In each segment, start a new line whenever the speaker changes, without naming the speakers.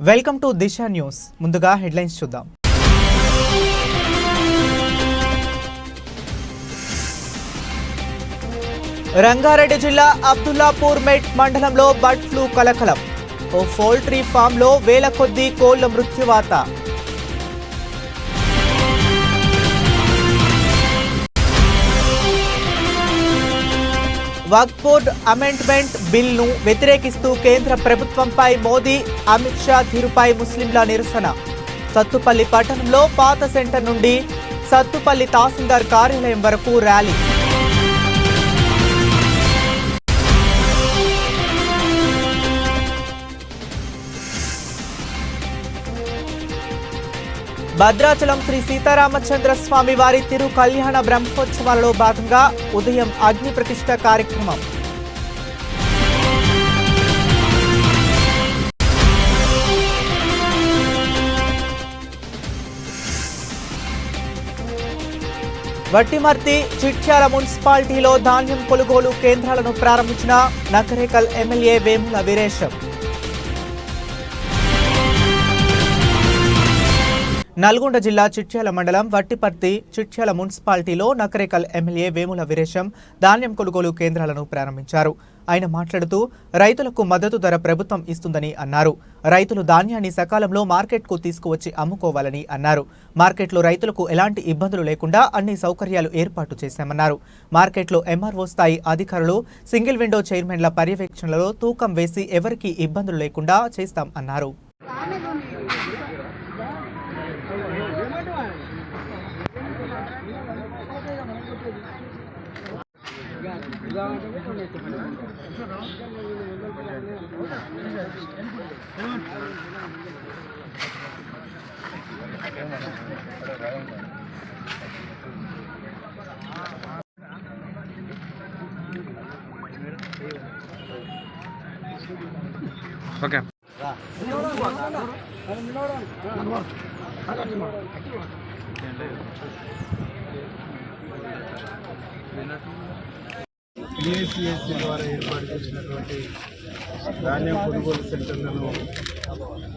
Welcome to Disha news. ముందుగా headlines చూద్దాం. రంగారెడ్డి జిల్లా అబ్దుల్లాపూర్ మెట్ మండలంలో బర్డ్ ఫ్లూ కలకలం. ఓ పౌల్ట్రీ ఫామ్లో వేల కొద్దీ కోళ్ల మృత్యువాత. వక్ఫ్ బోర్డ్ అమెండ్మెంట్ బిల్ను వ్యతిరేకిస్తూ కేంద్ర ప్రభుత్వంపై మోదీ, అమిత్ షా తీరుపై ముస్లింల నిరసన. సత్తుపల్లి పట్టణంలో పాత సెంటర్ నుండి సత్తుపల్లి తహసీల్దార్ కార్యాలయం వరకు ర్యాలీ. భద్రాచలం శ్రీ సీతారామచంద్ర స్వామి వారి తిరు కళ్యాణ బ్రహ్మోత్సవాలలో భాగంగా ఉదయం అగ్ని ప్రతిష్ఠ కార్యక్రమం. వట్టిమర్తి చిట్యాల మున్సిపాలిటీలో ధాన్యం కొనుగోలు కేంద్రాలను ప్రారంభించిన నకరేకల్ ఎమ్మెల్యే వేముల వీరేశం. నల్గొండ జిల్లా చిట్యాల మండలం వట్టిపర్తి చిట్యాల మున్సిపాలిటీలో నకరేకల్ ఎమ్మెల్యే వేముల వీరేశం ధాన్యం కొనుగోలు కేంద్రాలను ప్రారంభించారు. ఆయన మాట్లాడుతూ రైతులకు మద్దతు ధర ప్రభుత్వం ఇస్తుందని అన్నారు. రైతులు ధాన్యాన్ని సకాలంలో మార్కెట్కు తీసుకువచ్చి అమ్ముకోవాలని అన్నారు. మార్కెట్లో రైతులకు ఎలాంటి ఇబ్బందులు లేకుండా అన్ని సౌకర్యాలు ఏర్పాటు చేశామన్నారు. మార్కెట్లో ఎంఆర్ఓ స్థాయి అధికారులు, సింగిల్ విండో చైర్మన్ల పర్యవేక్షణలో తూకం వేసి ఎవరికీ ఇబ్బందులు లేకుండా చేస్తాం అన్నారు.
ఓకే
టీఎస్సీఎస్సీ ద్వారా ఏర్పాటు చేసినటువంటి ధాన్యం కొనుగోలు సెంటర్లను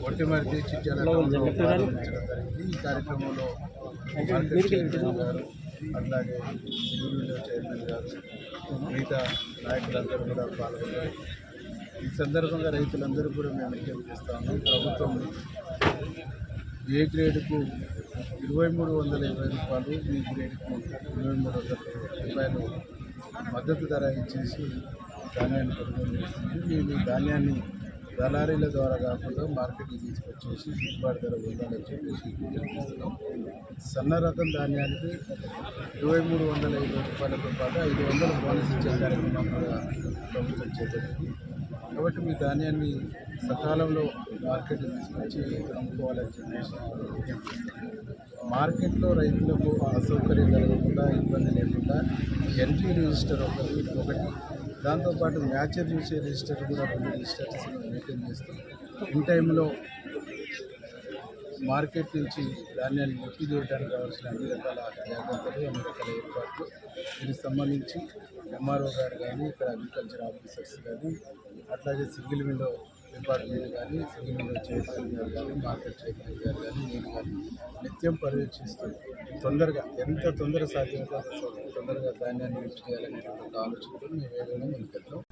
వట్టిమర్తి చిట్యాలలో ప్రారంభించడం జరిగింది. ఈ కార్యక్రమంలో మార్కెట్ చైర్మన్ గారు, అట్లాగే సింగిల్ విండో చైర్మన్ గారు, మిగతా నాయకులందరూ కూడా పాల్గొన్నారు. ఈ సందర్భంగా రైతులందరూ కూడా మేము విజ్ఞప్తి చేస్తా ఉన్నాం. ప్రభుత్వం ఏ గ్రేడ్కు 2320 రూపాయలు, బి గ్రేడ్కు 2300 రూపాయలు మద్దతు ధర ఇచ్చేసి ధాన్యాన్ని కొనుగోలు చేస్తుంది. మేము ఈ ధాన్యాన్ని దళారీల ద్వారా కాకుండా మార్కెట్కి తీసుకొచ్చేసి గిట్టుబాటు ధర పొందాలని చెప్పేసి విజ్ఞప్తిస్తున్నాం. సన్న రకం ధాన్యానికి 2320 రూపాయలతో పాటు 500 బోనస్ ఇచ్చే కార్యక్రమం కూడా ప్రభుత్వం చేపట్టింది. కాబట్టి మీ ధాన్యాన్ని సకాలంలో మార్కెట్కి తీసుకొచ్చి అమ్ముకోవాలని చెప్పేసి విజ్ఞప్తిస్తున్నాం. మార్కెట్లో రైతులకు అసౌకర్యం కలగకుండా, ఇబ్బంది లేకుండా ఎంట్రీ రిజిస్టర్ ఒకటి, దాంతోపాటు మ్యాచర్ చూసే రిజిస్టర్ కూడా 2 రిజిస్టర్స్ మెయింటైన్ చేస్తూ ఇన్ టైంలో మార్కెట్ నుంచి ధాన్యాన్ని లిఫ్ట్ చేయడానికి కావాల్సిన అన్ని రకాల జాగ్రత్తలు, అన్ని రకాల ఏర్పాట్లు దీనికి సంబంధించి ఎంఆర్ఓ గారు కానీ, ఇక్కడ అగ్రికల్చర్ ఆఫీసర్స్ కానీ, అట్లాగే సింగిల్ విండో డిపార్ట్మెంట్ కానీ, సింగిల్ విండో చైర్మన్ గారు కానీ, మార్కెట్ చైర్మన్ గారు కానీ, నేను కానీ నిత్యం పర్యవేక్షిస్తూ తొందరగా ఎంత తొందర సాధ్యమో తొందరగా ధాన్యాన్ని లిఫ్ట్ చేయాలనేటువంటి ఆలోచనతో మేము వేగంగా ముందుకెళ్తాం.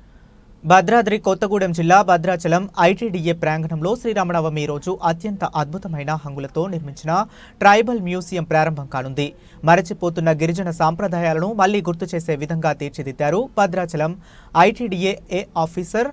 భద్రాద్రి కొత్తగూడెం జిల్లా భద్రాచలం ఐటీడీఏ ప్రాంగణంలో శ్రీరామనవమి రోజు అత్యంత అద్భుతమైన హంగులతో నిర్మించిన ట్రైబల్ మ్యూజియం ప్రారంభం కానుంది. మరచిపోతున్న గిరిజన సాంప్రదాయాలను మళ్లీ గుర్తు చేసే విధంగా తీర్చిదిద్దారు. Bhadrachalam ITDA officer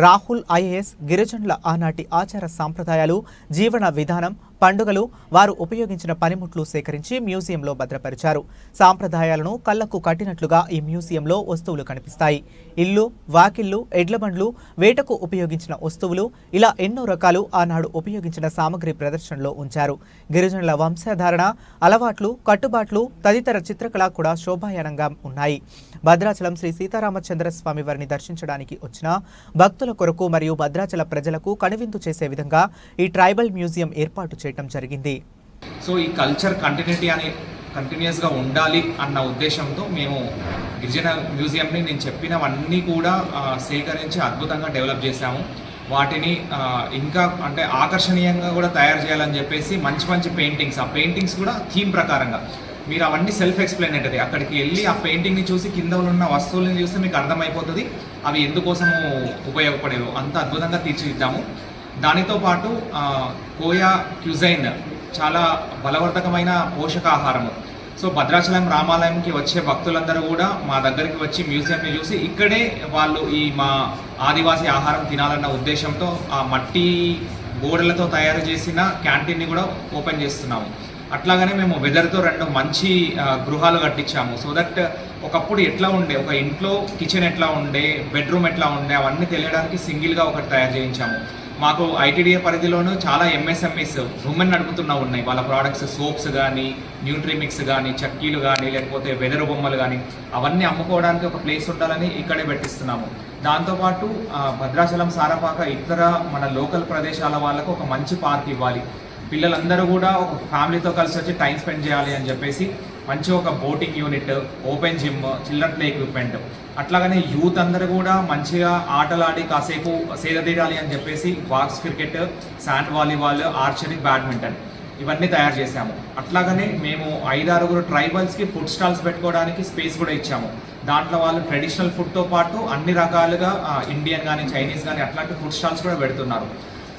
Rahul IAS గిరిజనుల ఆనాటి ఆచార సాంప్రదాయాలు, జీవన విధానం, పండుగలు, వారు ఉపయోగించిన పనిముట్లు సేకరించి మ్యూజియంలో భద్రపరిచారు. సాంప్రదాయాలను కళ్లకు కట్టినట్లుగా ఈ మ్యూజియంలో వస్తువులు కనిపిస్తాయి. ఇల్లు, వాకిళ్లు, ఎడ్లబండ్లు, వేటకు ఉపయోగించిన వస్తువులు, ఇలా ఎన్నో రకాలు ఆనాడు ఉపయోగించిన సామగ్రి ప్రదర్శనలో ఉంచారు. గిరిజనుల వంశధారణ, అలవాట్లు, కట్టుబాట్లు తదితర చిత్రకళ కూడా శోభాయానంగా ఉన్నాయి. భద్రాచలం శ్రీ సీతారామచంద్ర స్వామి వారిని దర్శించడానికి వచ్చిన భక్తుల కొరకు మరియు భద్రాచల ప్రజలకు కనువిందు చేసే విధంగా ఈ ట్రైబల్ మ్యూజియం ఏర్పాటు చేయడం జరిగింది.
సో ఈ కల్చర్ కంటిన్యూస్గా ఉండాలి అన్న ఉద్దేశంతో మేము గిరిజన మ్యూజియంని నేను చెప్పినవన్నీ కూడా సేకరించి అద్భుతంగా డెవలప్ చేశాము. వాటిని ఇంకా అంటే ఆకర్షణీయంగా కూడా తయారు చేయాలని చెప్పేసి మంచి మంచి పెయింటింగ్స్, ఆ పెయింటింగ్స్ కూడా థీమ్ ప్రకారంగా మీరు అవన్నీ సెల్ఫ్ ఎక్స్ప్లెయినరీ. అక్కడికి వెళ్ళి ఆ పెయింటింగ్ని చూసి కింద ఉన్న వస్తువులను చూస్తే మీకు అర్థమైపోతుంది అవి ఎందుకోసము ఉపయోగపడేవో. అంత అద్భుతంగా తీర్చిదిద్దాము. దానితో పాటు కోయా క్యూజైన్ చాలా బలవర్ధకమైన పోషకాహారము. సో భద్రాచలం రామాలయంకి వచ్చే భక్తులందరూ కూడా మా దగ్గరికి వచ్చి మ్యూజియంని చూసి ఇక్కడే వాళ్ళు ఈ మా ఆదివాసీ ఆహారం తినాలన్న ఉద్దేశంతో ఆ మట్టి గోడలతో తయారు చేసిన క్యాంటీన్ని కూడా ఓపెన్ చేస్తున్నాము. అట్లాగనే మేము వెదర్తో 2 మంచి గృహాలు కట్టించాము. సో దట్ ఒకప్పుడు ఎట్లా ఉండే, ఒక ఇంట్లో కిచెన్ ఎట్లా ఉండే, బెడ్రూమ్ ఎట్లా ఉండే అవన్నీ తెలియడానికి సింగిల్గా ఒకటి తయారు చేయించాము. మాకు ఐటీడీఏ పరిధిలోనూ చాలా ఎంఎస్ఎంఈస్ ఉమెన్ నడుపుతున్నా ఉన్నాయి. వాళ్ళ ప్రోడక్ట్స్ సోప్స్ కానీ, న్యూట్రీమిక్స్ కానీ, చక్కీలు కానీ, లేకపోతే వెదరు బొమ్మలు కానీ అవన్నీ అమ్ముకోవడానికి ఒక ప్లేస్ ఉండాలని ఇక్కడే పెట్టిస్తున్నాము. దాంతోపాటు భద్రాచలం, సారపాక ఇతర మన లోకల్ ప్రదేశాల వాళ్ళకు ఒక మంచి పార్క్ ఇవ్వాలి. పిల్లలందరూ కూడా ఒక ఫ్యామిలీతో కలిసి వచ్చి టైం స్పెండ్ చేయాలి అని చెప్పేసి మంచి ఒక boating unit, open gym, children play equipment, అట్లాగనే యూత్ అందరూ కూడా మంచిగా ఆటలాడి కాసేపు సేదతీరాలి అని చెప్పేసి box cricket, sand volleyball, archery, badminton ఇవన్నీ తయారు చేశాము. అట్లాగనే మేము 5-6 ట్రైబల్స్కి ఫుడ్ స్టాల్స్ పెట్టుకోవడానికి స్పేస్ కూడా ఇచ్చాము. దాంట్లో వాళ్ళు ట్రెడిషనల్ ఫుడ్తో పాటు అన్ని రకాలుగా ఇండియన్ కానీ, చైనీస్ కానీ అట్లాంటి ఫుడ్ స్టాల్స్ కూడా పెడుతున్నారు.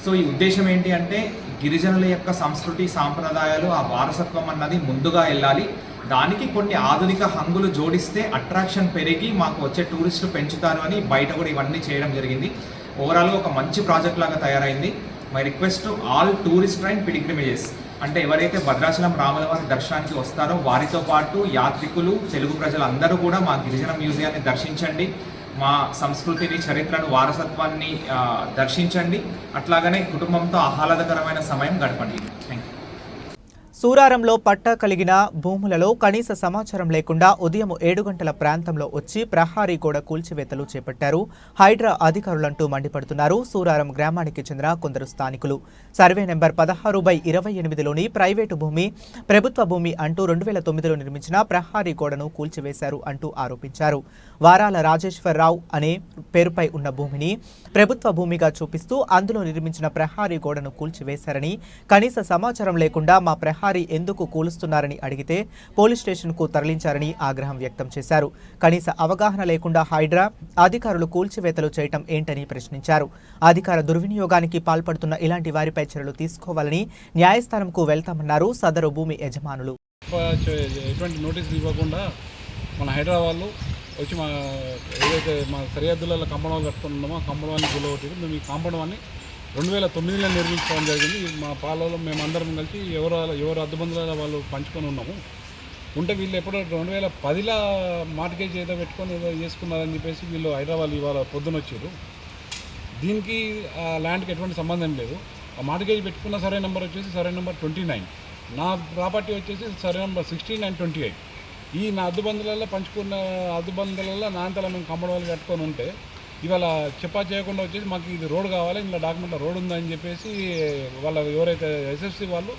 సో ఈ ఉద్దేశం ఏంటి అంటే గిరిజనుల యొక్క సంస్కృతి, సాంప్రదాయాలు, ఆ వారసత్వం అన్నది ముందుగా వెళ్ళాలి. దానికి కొన్ని ఆధునిక హంగులు జోడిస్తే అట్రాక్షన్ పెరిగి మాకు వచ్చే టూరిస్టులు పెంచుతారు అని బయట కూడా ఇవన్నీ చేయడం జరిగింది. ఓవరాల్గా ఒక మంచి ప్రాజెక్ట్ లాగా తయారైంది. My request to all tourist and pilgrimages, అంటే ఎవరైతే భద్రాచలం రాముల వారి దర్శనానికి వస్తారో వారితో పాటు యాత్రికులు, తెలుగు ప్రజలందరూ కూడా మా గిరిజన మ్యూజియాన్ని దర్శించండి. మా సంస్కృతిని, చరిత్రను, వారసత్వాన్ని దర్శించండి. అట్లాగనే కుటుంబంతో ఆహ్లాదకరమైన సమయం గడపండి. Thank you.
సూరారంలో పట్టా కలిగిన భూములలో కనీస సమాచారం లేకుండా ఉదయం 7 గంటల ప్రాంతంలో వచ్చి ప్రహారీ గోడ కూల్చివేతలు చేపట్టారు హైడ్రా అధికారులంటూ మండిపడుతున్నారు సూరారం గ్రామానికి చెందిన కొందరు స్థానికులు. సర్వే నెంబర్ 16/28లోని ప్రైవేటు భూమి ప్రభుత్వ భూమి అంటూ 2009లో నిర్మించిన ప్రహారీ గోడను కూల్చివేశారు అంటూ ఆరోపించారు. వారాల రాజేశ్వరరావు అనే పేరుపై ఉన్న భూమిని ప్రభుత్వ భూమిగా చూపిస్తూ అందులో నిర్మించిన ప్రహారీ గోడను కూల్చివేశారని, కనీస సమాచారం లేకుండా మా ప్రహారీ ఎందుకు కూలుస్తున్నారని అడిగితే పోలీస్ స్టేషన్కు తరలించారని ఆగ్రహం వ్యక్తం చేశారు. కనీస అవగాహన లేకుండా హైడ్రా అధికారులు కూల్చివేతలు చేయటం ఏంటని ప్రశ్నించారు. అధికార దుర్వినియోగానికి పాల్పడుతున్న ఇలాంటి వారిపై చర్యలు తీసుకోవాలని న్యాయస్థానంకు వెళ్తామన్నారు సదరు భూమి యజమానులు.
ఎటువంటి నోటీసులు ఇవ్వకుండా మన హైదరాబాద్ వాళ్ళు వచ్చి మా ఏదైతే మా సరిహద్దులలో కాంపౌండ్ కట్టుకుని ఉన్నామో ఆ కాంపౌండ్ గుల్లగొట్టి మేము ఈ కాంపౌండ్ 2009లో నిర్మించుకోవడం జరిగింది. మా పాలలో మేమందరం కలిసి ఎవరు అద్దబందులలో వాళ్ళు పంచుకొని ఉన్నాము. ఉంటే వీళ్ళు ఎప్పుడో 2010లో మార్టిగేజ్ ఏదో పెట్టుకొని ఏదో చేసుకున్నారని చెప్పేసి వీళ్ళు హైదరాబాద్ ఇవాళ పొద్దున వచ్చారు. దీనికి ఆ ల్యాండ్కి ఎటువంటి సంబంధం లేదు. ఆ మార్టిగేజ్ పెట్టుకున్న సర్వే నెంబర్ వచ్చేసి సర్వే నెంబర్ 29, నా ప్రాపర్టీ వచ్చేసి సర్వే నెంబర్ 16 and 28. ఈ నా అద్దుబందులలో పంచుకున్న అద్దుబందులలో నా అంతలో మేము కాంపౌండ్ కట్టుకొని ఉంటే ఇవాళ చెప్పా చేయకుండా వచ్చేసి మాకు ఇది రోడ్ కావాలి, ఇలా డాక్యుమెంట్లో రోడ్ ఉందని చెప్పేసి వాళ్ళ ఎవరైతే ఎస్ఎఫ్సి వాళ్ళు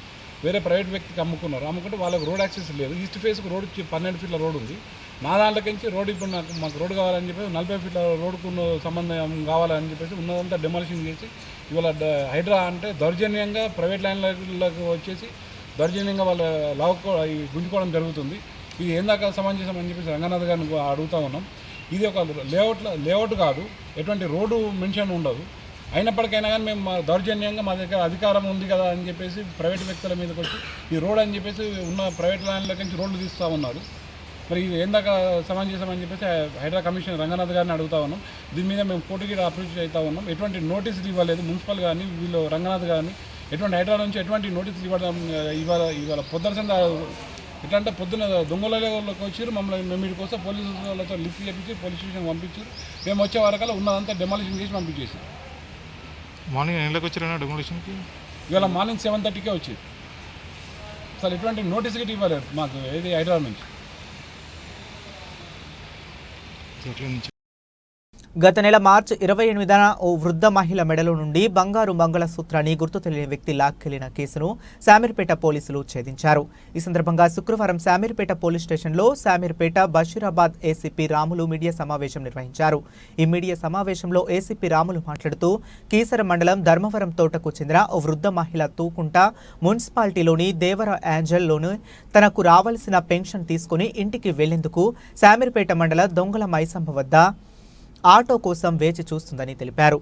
వేరే ప్రైవేట్ వ్యక్తికి అమ్ముకుంటే వాళ్ళకి రోడ్ యాక్సెస్ లేదు. ఈస్ట్ ఫేస్కి రోడ్ 12 ఫీట్ల రోడ్ ఉంది. నా దాంట్లోకించి రోడ్ ఇప్పుడు మాకు రోడ్ కావాలని చెప్పేసి 40 ఫీట్ల రోడ్కు సంబంధం కావాలని చెప్పేసి ఉన్నదంతా డెమాలిషన్ చేసి ఇవాళ హైడ్రా అంటే దౌర్జన్యంగా ప్రైవేట్ ల్యాండ్లకు వచ్చేసి దౌర్జన్యంగా వాళ్ళ గుంజుకోవడం జరుగుతుంది. ఇది ఏందాక సమంజసం అని చెప్పేసి రంగనాథ్ గారిని అడుగుతూ ఉన్నాం. ఇది ఒక లేఅవుట్ కాదు, ఎటువంటి రోడ్డు మెన్షన్ ఉండదు. అయినప్పటికైనా కానీ మేము దౌర్జన్యంగా మా దగ్గర అధికారం ఉంది కదా అని చెప్పేసి ప్రైవేట్ వ్యక్తుల మీదకి వచ్చి ఈ రోడ్ అని చెప్పేసి ఉన్న ప్రైవేట్ ల్యాండ్ల నుంచి రోడ్లు తీస్తూ ఉన్నారు. మరి ఇది ఏందాక సమంజసం అని చెప్పేసి హైడ్రా కమిషనర్ రంగనాథ్ గారిని అడుగుతూ ఉన్నాం. దీని మీద మేము కోర్టుకి అప్రోచ్ అవుతూ ఉన్నాం. ఎటువంటి నోటీసులు ఇవ్వలేదు మున్సిపల్ కానీ వీళ్ళు రంగనాథ్ గారిని. ఎటువంటి హైడ్రా నుంచి ఎటువంటి నోటీసులు ఇవ్వడం ఇవాళ పొద్దున ఎట్లా అంటే పొద్దున దొంగలకి వచ్చారు, మమ్మల్ని మేము వీడి కోసం పోలీసు వాళ్ళతో లిఫ్ట్ చేపించి పోలీస్ స్టేషన్ పంపించారు. మేము వచ్చే వరకల్లా ఉన్నదంతా డెమాలిషన్ చేసి పంపించేసాం.
మార్నింగ్ ఎన్నింటికి వచ్చారన్నా డెమాలిషన్కి?
ఇవాళ మార్నింగ్ 7:30కే వచ్చేది. అసలు ఎటువంటి నోటీస్ గిట్ ఇవ్వలేదు మాకు ఏది హైదరాబాద్ నుంచి.
గత నెల మార్చి 28న ఓ వృద్ధ మహిళ మెడలో నుండి బంగారు మంగళసూత్రాన్ని గుర్తు తెలియని వ్యక్తి లాక్కెళ్లిన కేసును శామీర్పేట పోలీసులు ఛేదించారు. ఈ సందర్భంగా శుక్రవారం శామీర్పేట పోలీస్ స్టేషన్లో శామీర్పేట బషీరాబాద్ ఏసీపీ రాములు మీడియా సమావేశం నిర్వహించారు. ఈ మీడియా సమావేశంలో ఏసీపీ రాములు మాట్లాడుతూ కీసర మండలం ధర్మవరం తోటకు చెందిన ఓ వృద్ధ మహిళ తూకుంట మున్సిపాలిటీలోని దేవర యాంజల్లోని తనకు రావాల్సిన పెన్షన్ తీసుకుని ఇంటికి వెళ్లేందుకు శామీర్పేట మండల దొంగల మైసంబ వద్ద ఆటో కోసం వేచి చూస్తుందని తెలిపారు.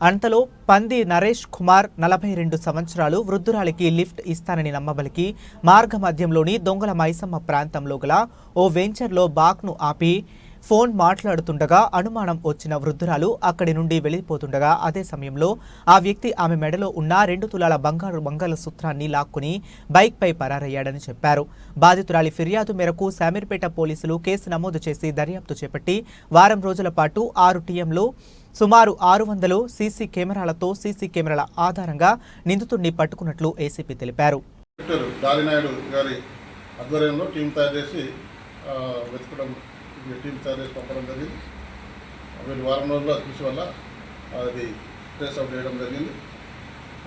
అంతలో పంది నరేష్ కుమార్ 42 సంవత్సరాలు వృద్ధురాలికి లిఫ్ట్ ఇస్తానని నమ్మబలికి మార్గ మధ్యంలోని దొంగల మైసమ్మ ప్రాంతంలో గల ఓ వెంచర్లో బాక్ను ఆపి ఫోన్ మాట్లాడుతుండగా అనుమానం వచ్చిన వృద్ధురాలు అక్కడి నుండి వెళ్ళిపోతుండగా అదే సమయంలో ఆ వ్యక్తి ఆమె మెడలో ఉన్న 2 తులాల బంగారు మంగళసూత్రాన్ని లాక్కుని బైక్పై పరారయ్యాడని చెప్పారు. బాధితురాలి ఫిర్యాదు మేరకు శామీర్పేట పోలీసులు కేసు నమోదు చేసి దర్యాప్తు చేపట్టి వారం రోజుల పాటు 6 టీఎంలు సుమారు 600 సీసీ కెమెరాలతో సీసీ కెమెరాల ఆధారంగా నిందితుడిని పట్టుకున్నట్లు ఏసీపీ తెలిపారు.
దాలినాయుడు గారి ఆధ్వర్యంలో టీం తయారు చేసి పంపడం జరిగింది. వీళ్ళు వారం రోజుల్లో కృషి వల్ల అది ట్రేస్ అవుట్ చేయడం జరిగింది.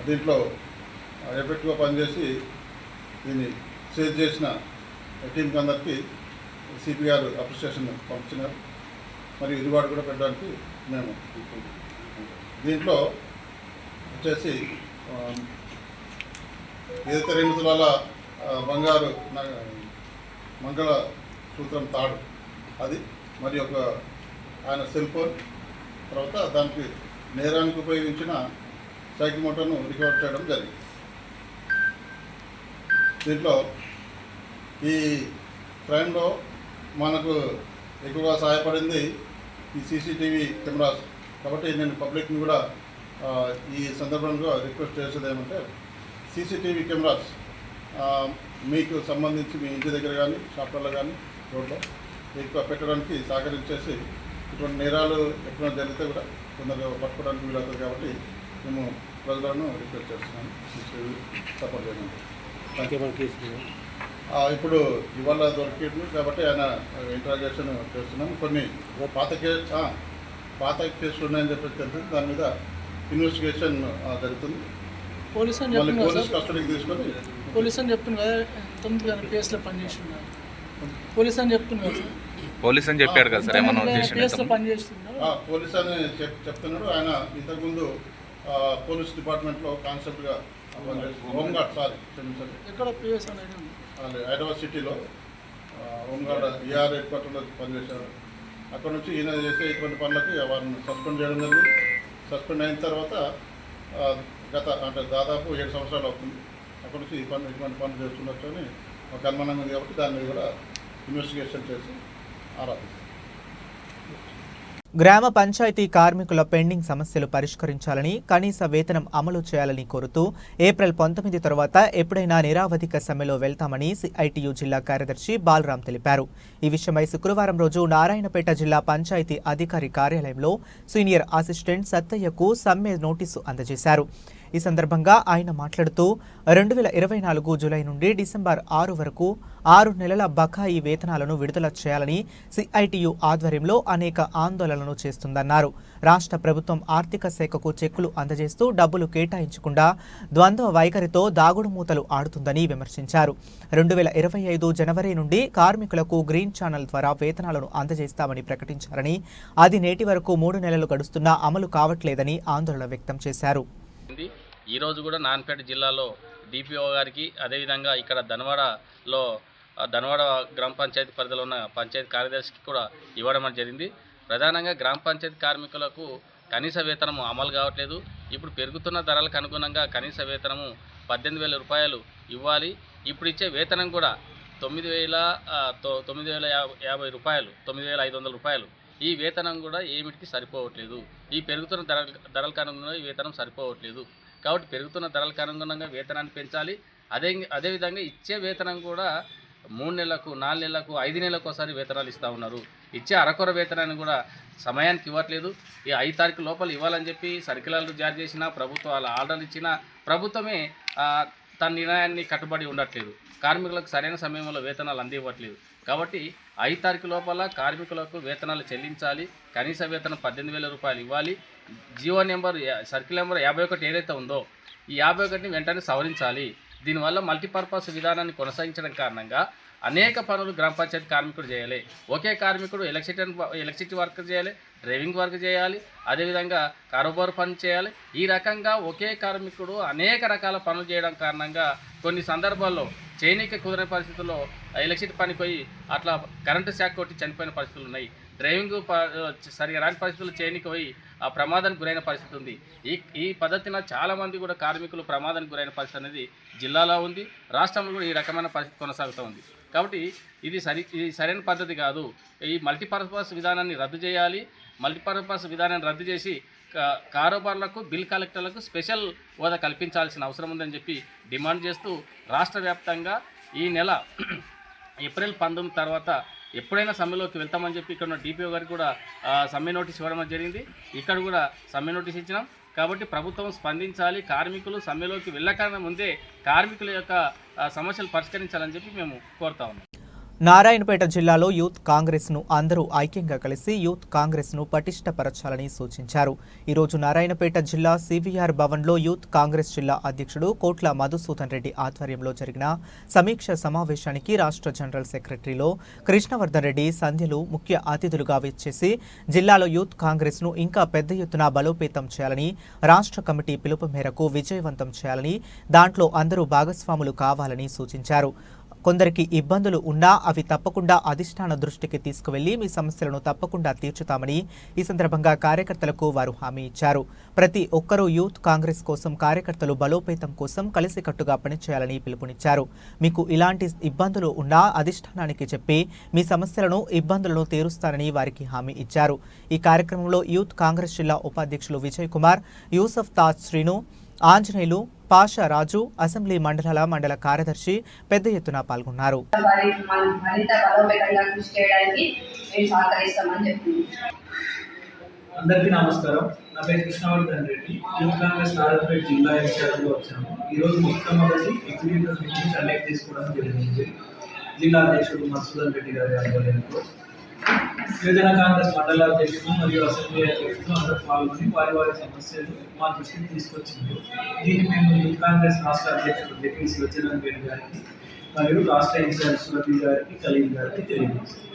దీంట్లో ఎఫెక్ట్గా పనిచేసి దీన్ని సేజ్ చేసిన టీంకి అందరికీ సిపి గారు అప్రిషియేషన్ పంపించినారు. మరియు రివార్డు కూడా పెట్టడానికి మేము దీంట్లో వచ్చేసి ఏదైతే 2 తులాల బంగారు మంగళ సూత్రం తాడు అది మరి ఒక ఆయన సెల్ ఫోన్, తర్వాత దానికి నేరానికి ఉపయోగించిన సైకిల్ మోటార్ను రికవర్ చేయడం జరిగింది. దీంట్లో ఈ క్రైమ్లో మనకు ఎక్కువగా సహాయపడింది ఈ సీసీటీవీ కెమెరాస్. కాబట్టి నేను పబ్లిక్ని కూడా ఈ సందర్భంగా రిక్వెస్ట్ చేసేది ఏమంటే సీసీటీవీ కెమెరాస్ మీకు సంబంధించి మీ ఇంటి దగ్గర కానీ షాపులలో కానీ రోడ్లో ఎక్కువ పెట్టడానికి సహకరించేసి ఇటువంటి నేరాలు ఎక్కడ జరిగితే కూడా తొందరగా పట్టుకోవడానికి వీలవుతుంది. కాబట్టి మేము ప్రజలను రిక్వెస్ట్ చేస్తున్నాము సపోర్ట్ చేయడానికి. ఇప్పుడు ఇవాళ దొరికింది కాబట్టి ఆయన ఇంట్రాగేషన్ చేస్తున్నాం. కొన్ని పాత కేసులు ఉన్నాయని చెప్పి తెలిసింది. దాని మీద ఇన్వెస్టిగేషన్ జరుగుతుంది. పోలీస్ కస్టడీకి తీసుకొని
పోలీస్ అని చెప్తుంది కదా 9 కేసులో పనిచేస్తున్నారు. పోలీస్ అని చెప్తుంది కదా,
పోలీస్ అని చెప్పాడు కదా సార్, ఏమన్నా
కేసులో పనిచేస్తున్నారు.
పోలీస్ అని చెప్తున్నాడు. ఆయన ఇంతకుముందు పోలీస్ డిపార్ట్మెంట్లో కాన్సెప్ట్గా హోంగార్డ్
ఎక్కడ పిఎస్ అనేది
హైదరాబాద్ సిటీలో హోంగార్డ్ ఈఆర్ హెడ్ క్వార్టర్లో పనిచేశారు. అక్కడ నుంచి ఈయన చేసే ఇటువంటి పనులకి వారిని సస్పెండ్ చేయడం జరిగింది. సస్పెండ్ అయిన తర్వాత అంటే దాదాపు 7 సంవత్సరాలు అవుతుంది. అక్కడ నుంచి ఇటువంటి పనులు చేస్తుండొచ్చు అని ఒక అనుమానం ఉంది. కాబట్టి దాని మీద కూడా ఇన్వెస్టిగేషన్ చేసి ఆరాధిస్తాం.
గ్రామ పంచాయతీ కార్మికుల పెండింగ్ సమస్యలు పరిష్కరించాలని, కనీస వేతనం అమలు చేయాలని కోరుతూ ఏప్రిల్ 19 తర్వాత ఎప్పుడైనా నిరావధిక సమ్మెలో వెళ్తామని సిఐటియు జిల్లా కార్యదర్శి బాలరాం తెలిపారు. ఈ విషయమై శుక్రవారం రోజు నారాయణపేట జిల్లా పంచాయతీ అధికారి కార్యాలయంలో సీనియర్ అసిస్టెంట్ సత్తయ్యకు సమ్మె నోటీసు అందజేశారు. ఈ సందర్భంగా ఆయన మాట్లాడుతూ 2024 జూలై నుండి డిసెంబర్ 6 వరకు 6 నెలల బకాయి వేతనాలను విడుదల చేయాలని సిఐటియు ఆధ్వర్యంలో అనేక ఆందోళనలు చేస్తుందన్నారు. రాష్ట్ర ప్రభుత్వం ఆర్థిక శాఖకు చెక్కులు అందజేస్తూ డబ్బులు కేటాయించకుండా ద్వంద్వ వైఖరితో దాగుడు మూతలు ఆడుతుందని విమర్శించారు. 2025 జనవరి నుండి కార్మికులకు గ్రీన్ ఛానల్ ద్వారా వేతనాలను అందజేస్తామని ప్రకటించారని, అది నేటి వరకు 3 నెలలు గడుస్తున్నా అమలు కావట్లేదని ఆందోళన వ్యక్తం చేశారు.
ఈరోజు కూడా నారాయణపేట జిల్లాలో డిపిఓ గారికి, అదేవిధంగా ఇక్కడ ధనవాడ గ్రామ పంచాయతీ పరిధిలో ఉన్న పంచాయతీ కార్యదర్శికి కూడా ఇవ్వడం జరిగింది. ప్రధానంగా గ్రామ పంచాయతీ కార్మికులకు కనీస వేతనము అమలు కావట్లేదు. ఇప్పుడు పెరుగుతున్న ధరలకు అనుగుణంగా కనీస వేతనము 18,000 రూపాయలు ఇవ్వాలి. ఇప్పుడు ఇచ్చే వేతనం కూడా 9,950 రూపాయలు, 9,500 రూపాయలు. ఈ వేతనం కూడా ఏమిటికి సరిపోవట్లేదు. ఈ పెరుగుతున్న ధరలకు అనుగుణంగా ఈ వేతనం సరిపోవట్లేదు. కాబట్టి పెరుగుతున్న ధరలకు అనుగుణంగా వేతనాన్ని పెంచాలి. అదేవిధంగా ఇచ్చే వేతనం కూడా 3 నెలలకు, 4 నెలలకు, 5 నెలలకు ఒకసారి వేతనాలు ఇస్తూ ఉన్నారు. ఇచ్చే అరకొర వేతనాన్ని కూడా సమయానికి ఇవ్వట్లేదు. ఈ 5 తారీఖు లోపల ఇవ్వాలని చెప్పి సర్క్యులర్లు జారీ చేసిన ప్రభుత్వాలు ఆర్డర్లు ఇచ్చిన ప్రభుత్వమే తన నిర్ణయాన్ని కట్టుబడి ఉండట్లేదు. కార్మికులకు సరైన సమయంలో వేతనాలు అందివ్వట్లేదు. కాబట్టి 5 తారీఖు లోపల కార్మికులకు వేతనాలు చెల్లించాలి. కనీస వేతనం 18,000 రూపాయలు ఇవ్వాలి. జీవో నెంబర్ సర్కిల్ నెంబర్ 51 ఏదైతే ఉందో ఈ 51ని వెంటనే సవరించాలి. దీనివల్ల మల్టీపర్పస్ విధానాన్ని కొనసాగించడం కారణంగా అనేక పనులు గ్రామ పంచాయతీ కార్మికుడు చేయాలి. ఒకే కార్మికుడు ఎలక్ట్రిసిటీ వర్క్ చేయాలి, డ్రైవింగ్ వర్క్ చేయాలి, అదేవిధంగా కారోబారు పని చేయాలి. ఈ రకంగా ఒకే కార్మికుడు అనేక రకాల పనులు చేయడం కారణంగా కొన్ని సందర్భాల్లో చేయనీకి కుదరని పరిస్థితుల్లో ఎలక్ట్రిసిటీ పనికి పోయి అట్లా కరెంటు షాక్ కొట్టి చనిపోయిన పరిస్థితులు ఉన్నాయి. డ్రైవింగ్ సరిగా రాని పరిస్థితులు చేయనీకి పోయి ఆ ప్రమాదానికి గురైన పరిస్థితి ఉంది. ఈ పద్ధతిన చాలామంది కూడా కార్మికులు ప్రమాదానికి గురైన పరిస్థితి అనేది జిల్లాలో ఉంది. రాష్ట్రంలో కూడా ఈ రకమైన పరిస్థితి కొనసాగుతూ ఉంది. కాబట్టి ఇది సరైన పద్ధతి కాదు. ఈ మల్టీపర్పస్ విధానాన్ని రద్దు చేయాలి. మల్టీపర్పస్ విధానాన్ని రద్దు చేసి కారోబార్లకు, బిల్ కలెక్టర్లకు స్పెషల్ హోదా కల్పించాల్సిన అవసరం ఉందని చెప్పి డిమాండ్ చేస్తూ రాష్ట్ర వ్యాప్తంగా ఈ నెల ఏప్రిల్ 19 తర్వాత ఎప్పుడైనా సమ్మెలోకి వెళ్తామని చెప్పి ఇక్కడ ఉన్న డిపిఓ గారికి కూడా సమ్మె నోటీస్ ఇవ్వడం జరిగింది. ఇక్కడ కూడా సమ్మె నోటీస్ ఇచ్చినాం. కాబట్టి ప్రభుత్వం స్పందించాలి. కార్మికులు సమ్మెలోకి వెళ్ళకన్నా ముందే కార్మికుల యొక్క సమస్యలు పరిష్కరించాలని చెప్పి మేము కోరుతా ఉన్నాం.
నారాయణపేట జిల్లాలో యూత్ కాంగ్రెస్ను అందరూ ఐక్యంగా కలిసి యూత్ కాంగ్రెస్ను పటిష్టపరచాలని సూచించారు. ఈరోజు నారాయణపేట జిల్లా సివిఆర్ భవన్లో యూత్ కాంగ్రెస్ జిల్లా అధ్యక్షుడు కోట్ల మధుసూదన్ రెడ్డి ఆధ్వర్యంలో జరిగిన సమీక్ష సమావేశానికి రాష్ట్ర జనరల్ సెక్రటరీలో కృష్ణవర్ధన్ రెడ్డి, సంధ్యలు ముఖ్య అతిథులుగా విచ్చేసి జిల్లాలో యూత్ కాంగ్రెస్ను ఇంకా పెద్ద ఎత్తున బలోపేతం చేయాలని, రాష్ట్ర కమిటీ పిలుపు మేరకు విజయవంతం చేయాలని, దాంట్లో అందరూ భాగస్వాములు కావాలని సూచించారు. కొందరికి ఇబ్బందులు ఉన్నా అవి తప్పకుండా అధిష్టాన దృష్టికి తీసుకువెళ్లి మీ సమస్యలను తప్పకుండా తీర్చుతామని ఈ సందర్భంగా కార్యకర్తలకు వారు హామీ ఇచ్చారు. ప్రతి ఒక్కరూ యూత్ కాంగ్రెస్ కోసం, కార్యకర్తలు బలోపేతం కోసం కలిసికట్టుగా పనిచేయాలని పిలుపునిచ్చారు. మీకు ఇలాంటి ఇబ్బందులు ఉన్నా అధిష్టానానికి చెప్పి మీ సమస్యలను, ఇబ్బందులను తీరుస్తానని వారికి హామీ ఇచ్చారు. ఈ కార్యక్రమంలో యూత్ కాంగ్రెస్ జిల్లా ఉపాధ్యక్షులు విజయ్ కుమార్, యూసఫ్ తాజ్ శ్రీను, ఆంజనేయులు, పాషా రాజు, అసెంబ్లీ మండల కార్యదర్శి పెద్ద ఎత్తున పాల్గొన్నారు.
అందరికీ నమస్కారం. నా పేరు కృష్ణవర్ధన్ రెడ్డి. యూత్ కాంగ్రెస్ నారాయణపేట జిల్లా ఇన్ఛార్జ్గా వచ్చాము. ఈరోజు మొట్టమొదటి ఎగ్జిక్యూటివ్ మీటింగ్ కండక్ట్ చేసుకోవడం జరిగింది. జిల్లా అధ్యక్షుడు మధుసూదన్ రెడ్డి గారి ఆధ్వర్యంలో యువజన కాంగ్రెస్ మండల అధ్యక్షుడు మరియు అసెంబ్లీ అధ్యక్షుడు అందరూ పాల్గొని వారి సమస్యలు మా దృష్టికి తీసుకొచ్చింది. దీన్ని మేము యూత్ కాంగ్రెస్ రాష్ట్ర అధ్యక్షుడు డిప్యూటీ శివచరణ్ రెడ్డి గారికి మరియు రాష్ట్ర ఇన్ఛార్జ్ సురభి గారికి, ఖలీల్ గారికి తెలియజేస్తాం.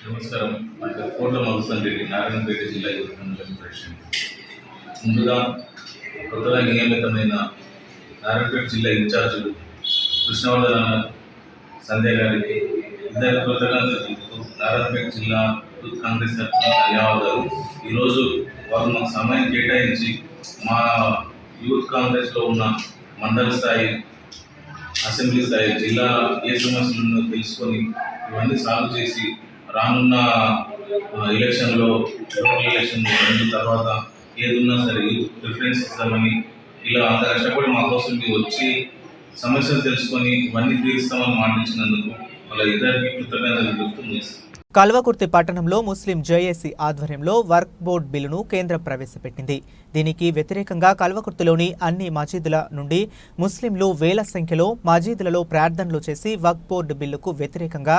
నమస్కారం. నా పేరు కోట్ల మధుసూదన్ రెడ్డి, నారాయణపేట జిల్లా యూత్ కాంగ్రెస్ ప్రెసిడెంట్. ముందుగా కొత్తగా నియమితమైన నారాయణపేట జిల్లా ఇన్ఛార్జీలు కృష్ణవర్ధన్, సంధ్య గారికి ఇద్దరు కృతజ్ఞతలు చెబుతూ నారాయణపేట జిల్లా యూత్ కాంగ్రెస్ ధన్యవాదాలు. ఈరోజు వారు మాకు సమయం కేటాయించి మా యూత్ కాంగ్రెస్లో ఉన్న మండల స్థాయి, అసెంబ్లీ స్థాయి, జిల్లా ఏ సమస్యలను తెలుసుకొని ఇవన్నీ సాల్వ్ చేసి రానున్న ఎలక్షన్లో ఎలక్షన్ తర్వాత ఏదున్నా సరే యూత్ ప్రిఫరెన్స్ ఇస్తామని ఇలా అంత కష్టపడి మా కోసం మీరు వచ్చి సమస్యలు తెలుసుకొని ఇవన్నీ తీరుస్తామని మాటించినందుకు వాళ్ళ ఇద్దరికి కృతజ్ఞతలు తెలుపుతూ
కల్వకుర్తి పట్టణంలో ముస్లిం జేఏసీ ఆధ్వర్యంలో వర్క్ బోర్డు బిల్లును కేంద్రం ప్రవేశపెట్టింది. దీనికి వ్యతిరేకంగా కల్వకుర్తిలోని అన్ని మసీదుల నుండి ముస్లింలు వేల సంఖ్యలో మసీదులలో ప్రార్థనలు చేసి వర్క్ బోర్డు బిల్లుకు వ్యతిరేకంగా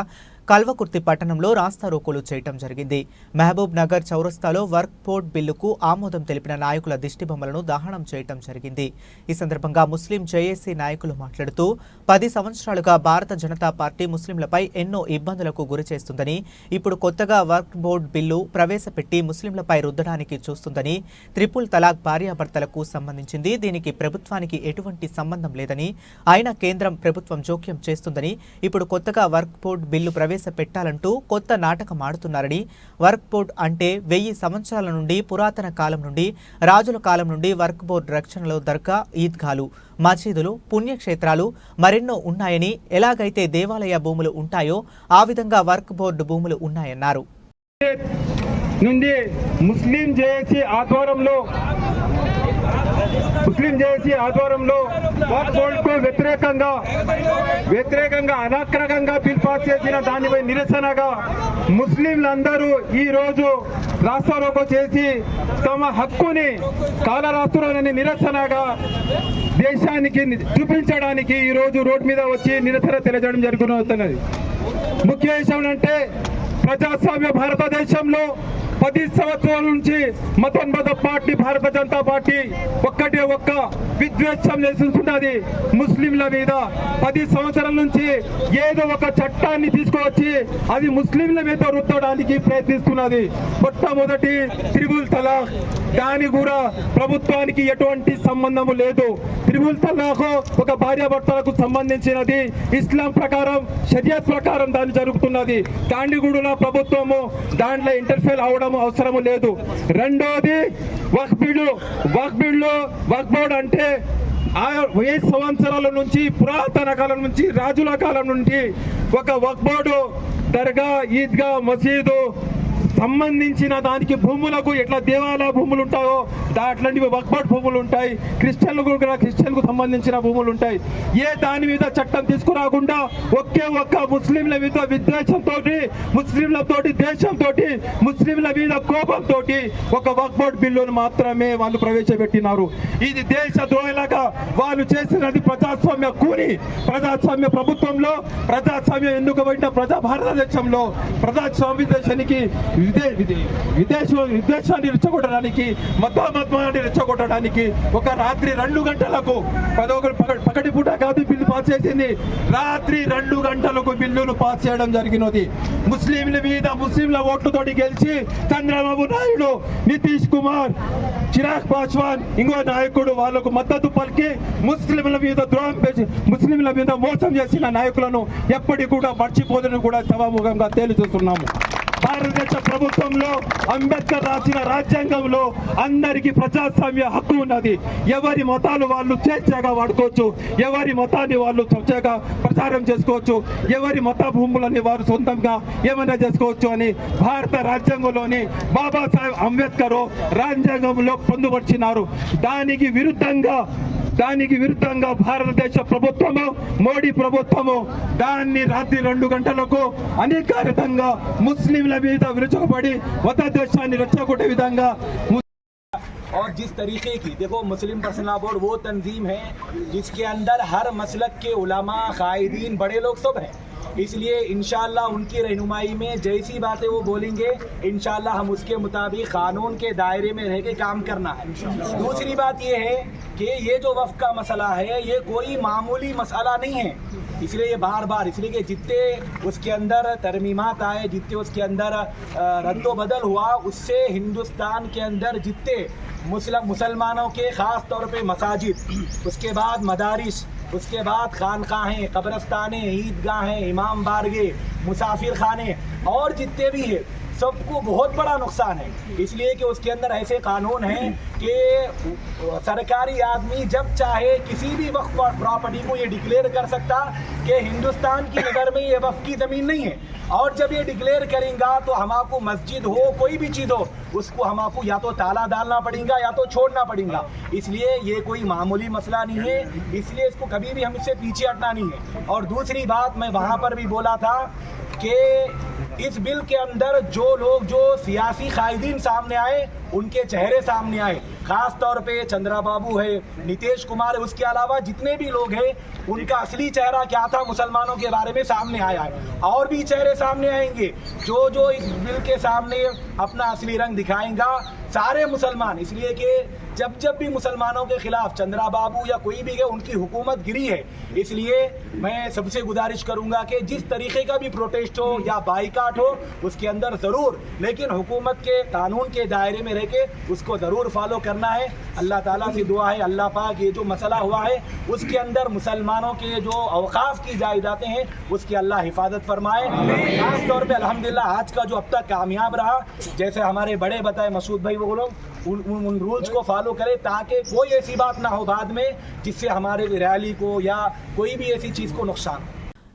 కల్వకుర్తి పట్టణంలో రాస్తారోకోలు చేయటం జరిగింది. మహబూబ్ నగర్ చౌరస్తాలో వర్క్ బోర్డు బిల్లుకు ఆమోదం తెలిపిన నాయకుల దిష్టిబొమ్మలను దహనం చేయటం జరిగింది. ఈ సందర్భంగా ముస్లిం జేఏసీ నాయకులు మాట్లాడుతూ 10 సంవత్సరాలుగా భారత జనతా పార్టీ ముస్లింలపై ఎన్నో ఇబ్బందులకు గురిచేస్తుందని, ఇప్పుడు కొత్తగా వర్క్ బోర్డు బిల్లు ప్రవేశపెట్టి ముస్లింలపై రుద్దడానికి చూస్తుందని, త్రిపుల్ తలాక్ భార్యాభర్తలకు సంబంధించింది, దీనికి ప్రభుత్వానికి ఎటువంటి సంబంధం లేదని, అయినా కేంద్రం ప్రభుత్వం జోక్యం చేస్తుందని, ఇప్పుడు కొత్తగా వర్క్ బోర్డు బిల్లు ప్రవేశపెట్టాలంటూ కొత్త నాటకం ఆడుతున్నారని, వర్క్ బోర్డు అంటే 1000 సంవత్సరాల నుండి, పురాతన కాలం నుండి, రాజుల కాలం నుండి వర్క్ బోర్డు రక్షణలో దర్గా, ఈద్గాలు, మసీదులు, పుణ్యక్షేత్రాలు మరెన్నో ఉన్నాయని, ఎలాగైతే దేవాలయ భూములు ఉంటాయో ఆ విధంగా వర్క్ బోర్డు భూములు ఉన్నాయన్నారు.
నుండి ముస్లిం జేఏసీ ఆధ్వర్యంలో వర్క్ బోర్డుకు వ్యతిరేకంగా అనాక్రమంగా బిల్ పాస్ చేసిన దానిపై నిరసనగా ముస్లింలందరూ ఈ రోజు రాస్తారోకో చేసి తమ హక్కుని కాలరాస్తున్నారని నిరసనగా దేశానికి చూపించడానికి ఈరోజు రోడ్డు మీద వచ్చి నిరసన తెలియజేయడం జరుగుతున్నది. ముఖ్య విషయం అంటే ప్రజాస్వామ్య భారతదేశంలో 10 సంవత్సరాల నుంచి మతోన్మత పార్టీ భారత జనతా పార్టీ ఒక్క విద్వేషం చేస్తున్నది ముస్లింల మీద. 10 సంవత్సరాల నుంచి ఏదో ఒక చట్టాన్ని తీసుకువచ్చి అది ముస్లింల మీద రుద్దడానికి ప్రయత్నిస్తున్నది. మొట్టమొదటి త్రిబుల్ తలాక్, దాని కూడా ప్రభుత్వానికి ఎటువంటి సంబంధము లేదు. త్రిబుల్ తలాక్ ఒక భార్యాభర్తలకు సంబంధించినది. ఇస్లాం ప్రకారం, షరియత్ ప్రకారం దాన్ని జరుగుతున్నది. దాన్ని కూడా ప్రభుత్వము దాంట్లో ఇంటర్ఫేర్ అవడం అవసరం లేదు. రెండోది వక్ఫ్ బోర్డు అంటే 1000 సంవత్సరాల నుంచి, పురాతన కాలం నుంచి, రాజుల కాలం నుండి ఒక వక్ఫ్ బోర్డు దర్గా, ఈద్గా, మసీదు సంబంధించిన దానికి భూములకు ఎట్లా దేవాలయ భూములు ఉంటాయో అట్లాంటివి వక్ఫ్ బోర్డు భూములు ఉంటాయి. క్రిస్టియన్కు సంబంధించిన భూములు ఉంటాయి. దాని మీద చట్టం తీసుకురాకుండా ఒక్క ముస్లింల మీద విద్వేషంతో, ముస్లింలతోటి దేశంతో, ముస్లింల మీద కోపంతో ఒక వక్ఫ్ బోర్డు బిల్లును మాత్రమే వాళ్ళు ప్రవేశపెట్టినారు. ఇది దేశ ద్రోహులుగా వాళ్ళు చేసినది ప్రజాస్వామ్య కూని. ప్రజాస్వామ్య ప్రభుత్వంలో, ప్రజాస్వామ్యం ఎన్నుకోబడిన భారతదేశంలో ప్రజాస్వామ్య దేశానికి విదేశాన్ని రెచ్చగొట్టడానికి, మతాన్ని రెచ్చగొట్టడానికి ఒక రాత్రి 2 గంటలకు పగటి పూట కాదు బిల్లు పాస్ చేసింది. రాత్రి 2 గంటలకు బిల్లును పాస్ చేయడం జరిగినది. ముస్లింల మీద, ముస్లింల ఓట్లతోటి గెలిచి చంద్రబాబు నాయుడు, నితీష్ కుమార్, చిరాగ్ పాస్వాన్ ఇంకో నాయకుడు వాళ్ళకు మద్దతు పలికి ముస్లింల మీద ద్రోహం చేసి, ముస్లింల మీద మోసం చేసిన నాయకులను ఎప్పటికీ కూడా మర్చిపోదని కూడా సభాముఖంగా తేల్చేస్తున్నాము. భారతదేశ ప్రభుత్వంలో అంబేద్కర్ రాసిన రాజ్యాంగంలో అందరికీ ప్రజాస్వామ్య హక్కు ఉన్నది. ఎవరి మతాలు వాళ్ళు స్వేచ్ఛగా వాడుకోవచ్చు, ఎవరి మతాన్ని వాళ్ళు స్వేచ్ఛగా ప్రచారం చేసుకోవచ్చు, ఎవరి మత భూములని వారు సొంతంగా ఏమైనా చేసుకోవచ్చు అని భారత రాజ్యాంగంలోని బాబాసాహెబ్ అంబేద్కర్ రాజ్యాంగంలో పొందుపరిచినారు. దానికి విరుద్ధంగా భారతదేశ ప్రభుత్వము, మోడీ ప్రభుత్వము దాన్ని రాత్రి 2 గంటలకు అధికారితంగా ముస్లింల మీద విరుచుకుపడి మత దేశాన్ని రెచ్చగొట్టే విధంగా.
और जिस तरीके की देखो, मुस्लिम पर्सनल बोर्ड वो तंजीम है जिसके अंदर हर मसलक के उलमा, कायदीन, बड़े लोग सब हैं. इसलिए इंशाअल्लाह उनकी रहनुमाई में जैसी बातें वो बोलेंगे, इंशाअल्लाह हम उसके मुताबिक कानून के दायरे में रह के काम करना है. दूसरी बात ये है कि ये जो वफ़्क़ का मसला है ये कोई मामूली मसला नहीं है. इसलिए ये बार इसलिए कि जितने उसके अंदर तरमीमात आए, जितने उसके अंदर रद्दोबदल हुआ, उससे हिंदुस्तान के अंदर जितने मुसलमानों के ख़ास तौर पे मसाजिद, उसके बाद मदारिस, उसके बाद खानकाहें, कब्रस्तानें, ईदगाहें, इमाम बारगे, मुसाफिर खाने और जितने भी हैं सबको बहुत बड़ा नुकसान है. इसलिए कि उसके अंदर ऐसे कानून हैं कि सरकारी आदमी जब चाहे किसी भी वक्फ प्रॉपर्टी को ये डिक्लेयर कर सकता कि हिंदुस्तान की नज़र में ये वक्फ की ज़मीन नहीं है. और जब ये डिक्लेयर करेंगे तो हमको मस्जिद हो, कोई भी चीज़ हो, उसको हमको या तो ताला डालना पड़ेगा या तो छोड़ना पड़ेगा. इसलिए ये कोई मामूली मसला नहीं है. इसलिए इसको कभी भी हम इससे पीछे हटना नहीं है. और दूसरी बात मैं वहाँ पर भी बोला था कि इस बिल के अंदर जो लोग, जो सियासी कायदीन सामने आए, उनके चेहरे सामने आए. खास तौर पे चंद्रबाबू है, नीतीश कुमार है, उसके अलावा जितने भी लोग हैं उनका असली चेहरा क्या था मुसलमानों के बारे में सामने आया है. और भी चेहरे सामने आएंगे जो इस बिल के सामने अपना असली रंग दिखाएंगा सारे मुसलमान. इसलिए कि जब भी मुसलमानों के खिलाफ चंद्रबाबू या कोई भी है उनकी हुकूमत गिरी है. इसलिए मैं सबसे गुजारिश करूंगा कि जिस तरीके का भी प्रोटेस्ट हो या बाइकाट हो उसके अंदर ज़रूर, लेकिन हुकूमत के कानून के दायरे में रह के उसको ज़रूर फॉलो करना है. अल्लाह ताला से दुआ है, अल्लाह पाक ये जो मसला हुआ है उसके अंदर मुसलमानों के जो अवकाफ की जायदातें हैं उसकी अल्लाह हिफाजत फरमाए. खास तौर पर अल्हम्दुलिल्लाह आज का जो अब तक कामयाब रहा, जैसे हमारे बड़े बताए मसूद भाई, वो लोग उन रूल्स को फॉलो करें ताकि कोई ऐसी बात ना हो बाद में जिससे हमारे रैली को या कोई भी ऐसी चीज़ को नुकसान हो.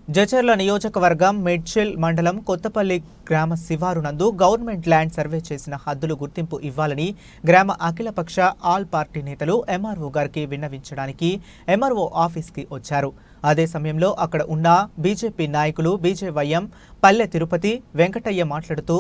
జచర్ల నియోజకవర్గం మేడ్చల్ మండలం కొత్తపల్లి గ్రామ శివారు నందు గవర్నమెంట్ ల్యాండ్ సర్వే చేసిన హద్దులు గుర్తింపు ఇవ్వాలని గ్రామ అఖిలపక్ష ఆల్ పార్టీ నేతలు ఎంఆర్ఓ గారికి విన్నవించడానికి ఎంఆర్ఓ ఆఫీస్కి వచ్చారు. అదే సమయంలో అక్కడ ఉన్న బీజేపీ నాయకులు బీజేవైఎం పల్లె తిరుపతి వెంకటయ్య మాట్లాడుతూ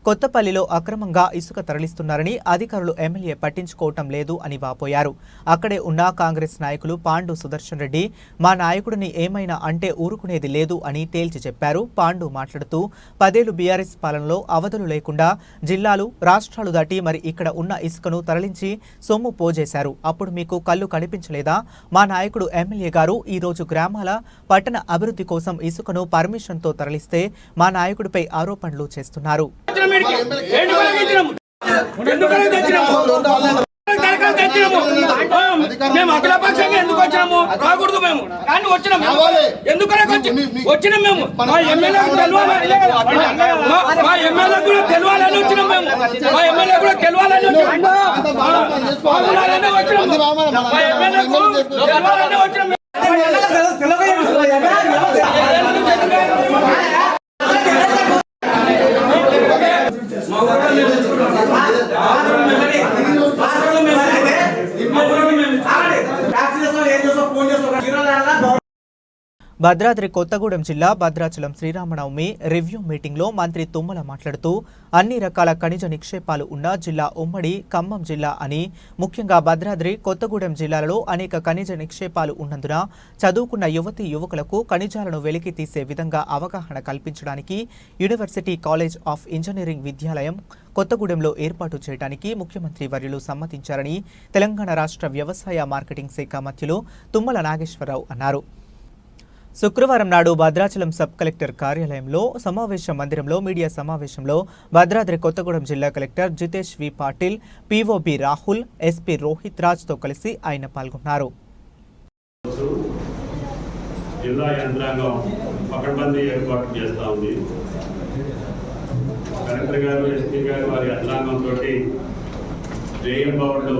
కొత్తపల్లిలో అక్రమంగా ఇసుక తరలిస్తున్నారని అధికారులు ఎమ్మెల్యే పట్టించుకోవటం లేదు అని వాపోయారు. అక్కడే ఉన్న కాంగ్రెస్ నాయకులు పాండు సుదర్శన్ రెడ్డి మా నాయకుడిని ఏమైనా అంటే ఊరుకునేది లేదు అని తేల్చి చెప్పారు. పాండు మాట్లాడుతూ 10 ఏళ్లు బీఆర్ఎస్ పాలనలో అవధులు లేకుండా జిల్లాలు రాష్ట్రాలు దాటి మరి ఇక్కడ ఉన్న ఇసుకను తరలించి సొమ్ము పోజేశారు. అప్పుడు మీకు కళ్ళు కనిపించలేదా? మా నాయకుడు ఎమ్మెల్యే గారు ఈరోజు గ్రామాల పట్టణ అభివృద్ధి కోసం ఇసుకను పర్మిషన్తో తరలిస్తే మా నాయకుడిపై ఆరోపణలు చేస్తున్నారు.
మేము అఖిలపక్షంగా ఎందుకు వచ్చినాము? రాకూడదు మేము, కానీ వచ్చినాము. ఎందుకనే వచ్చినాం మేము. మా ఎమ్మెల్యేకు కూడా తెలవాలని వచ్చినాం మేము. మా ఎమ్మెల్యే కూడా తెలవాలని వచ్చినాం. మా ఎమ్మెల్యేకు తెలవాలని వచ్చినాం.
భద్రాద్రి కొత్తగూడెం జిల్లా భద్రాచలం శ్రీరామనవమి రివ్యూ మీటింగ్లో మంత్రి తుమ్మల మాట్లాడుతూ అన్ని రకాల ఖనిజ నిక్షేపాలు ఉన్న జిల్లా ఉమ్మడి ఖమ్మం జిల్లా అని, ముఖ్యంగా భద్రాద్రి కొత్తగూడెం జిల్లాలలో అనేక ఖనిజ నిక్షేపాలు ఉన్నందున చదువుకున్న యువతీ యువకులకు ఖనిజాలను వెలికి తీసే విధంగా అవగాహన కల్పించడానికి యూనివర్సిటీ కాలేజ్ ఆఫ్ ఇంజనీరింగ్ విద్యాలయం కొత్తగూడెంలో ఏర్పాటు చేయడానికి ముఖ్యమంత్రి వర్యులు సమ్మతించారని తెలంగాణ రాష్ట్ర వ్యవసాయ మార్కెటింగ్ శాఖ మంత్రులు తుమ్మల నాగేశ్వరరావు అన్నారు. శుక్రవారం నాడు భద్రాచలం సబ్ కలెక్టర్ కార్యాలయంలో సమావేశ మందిరంలో మీడియా సమావేశంలో భద్రాద్రి కొత్తగూడెం జిల్లా కలెక్టర్ జితేష్ వి పాటిల్, పిఓబి రాహుల్, ఎస్పీ రోహిత్ రాజ్తో కలిసి ఆయన పాల్గొన్నారు.
జిల్లా యంత్రాంగం పకడ్బందీ ఏర్పాటు చేస్తూ ఉంది. కలెక్టర్ గారు, ఎస్పీ గారు వారి యంత్రాంగంతో జేఎం బాబులు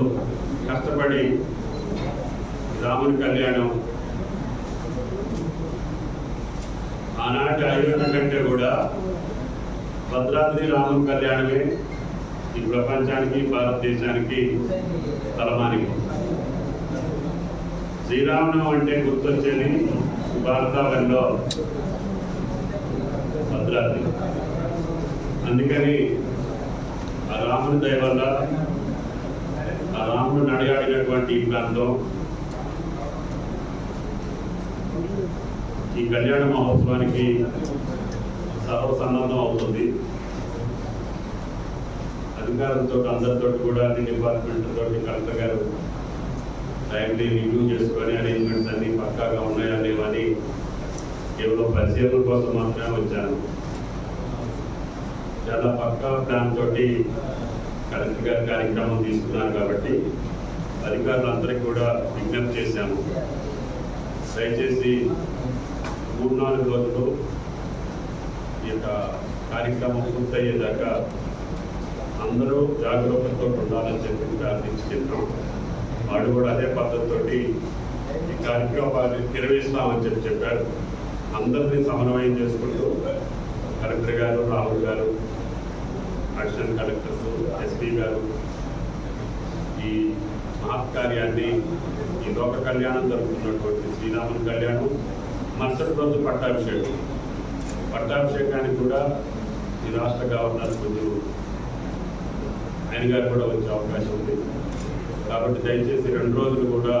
కష్టపడి రాముని కళ్యాణం ఆనాటి అయోధ్య కంటే కూడా భద్రాద్రి రాముని కళ్యాణమే ఈ ప్రపంచానికి భారతదేశానికి తలమానికం. శ్రీరామనవమి అంటే గుర్తొచ్చేది భారతావనిలో భద్రాద్రి. అందుకని ఆ రాముని దయ వల్ల ఆ రాముడు నడియాడినటువంటి ఈ ప్రాంతం ఈ కళ్యాణ మహోత్సవానికి సర్వసన్నద్ధం అవుతుంది. అధికారులతో అందరితో కూడా అన్ని డిపార్ట్మెంట్లతో కలెక్టర్ గారు టైంలీ రివ్యూ చేసుకొని అరేంజ్మెంట్స్ అన్ని పక్కాగా ఉన్నాయా లేవని కేవలం పరిశీలన కోసం మాత్రమే వచ్చాను. చాలా పక్కా ప్లాన్ తోటి కలెక్టర్ గారు కార్యక్రమం తీసుకున్నారు కాబట్టి అధికారులందరికీ కూడా విజ్ఞప్తి చేశాము. దయచేసి 3-4 రోజులు ఈ యొక్క కార్యక్రమం పూర్తయ్యేదాకా అందరూ జాగ్రత్తతో ఉండాలని చెప్పి ప్రార్థించి చెప్పాం. వాడు కూడా అదే పద్ధతితోటి ఈ కార్యక్రమాన్ని నిర్వహిస్తామని చెప్పారు. అందరినీ సమన్వయం చేసుకుంటూ కలెక్టర్ గారు, రాహుల్ గారు, అడిషనల్ కలెక్టర్స్, ఎస్పీ గారు ఈ మహత్కార్యాన్ని, ఈ లోక కళ్యాణం జరుగుతున్నటువంటి శ్రీరాముని కళ్యాణం మరుసటి రోజు పట్టాభిషేకానికి కూడా ఈ రాష్ట్ర గవర్నర్ కొంచెం ఆయన గారు కూడా వచ్చే అవకాశం ఉంది. కాబట్టి దయచేసి 2 రోజులు కూడా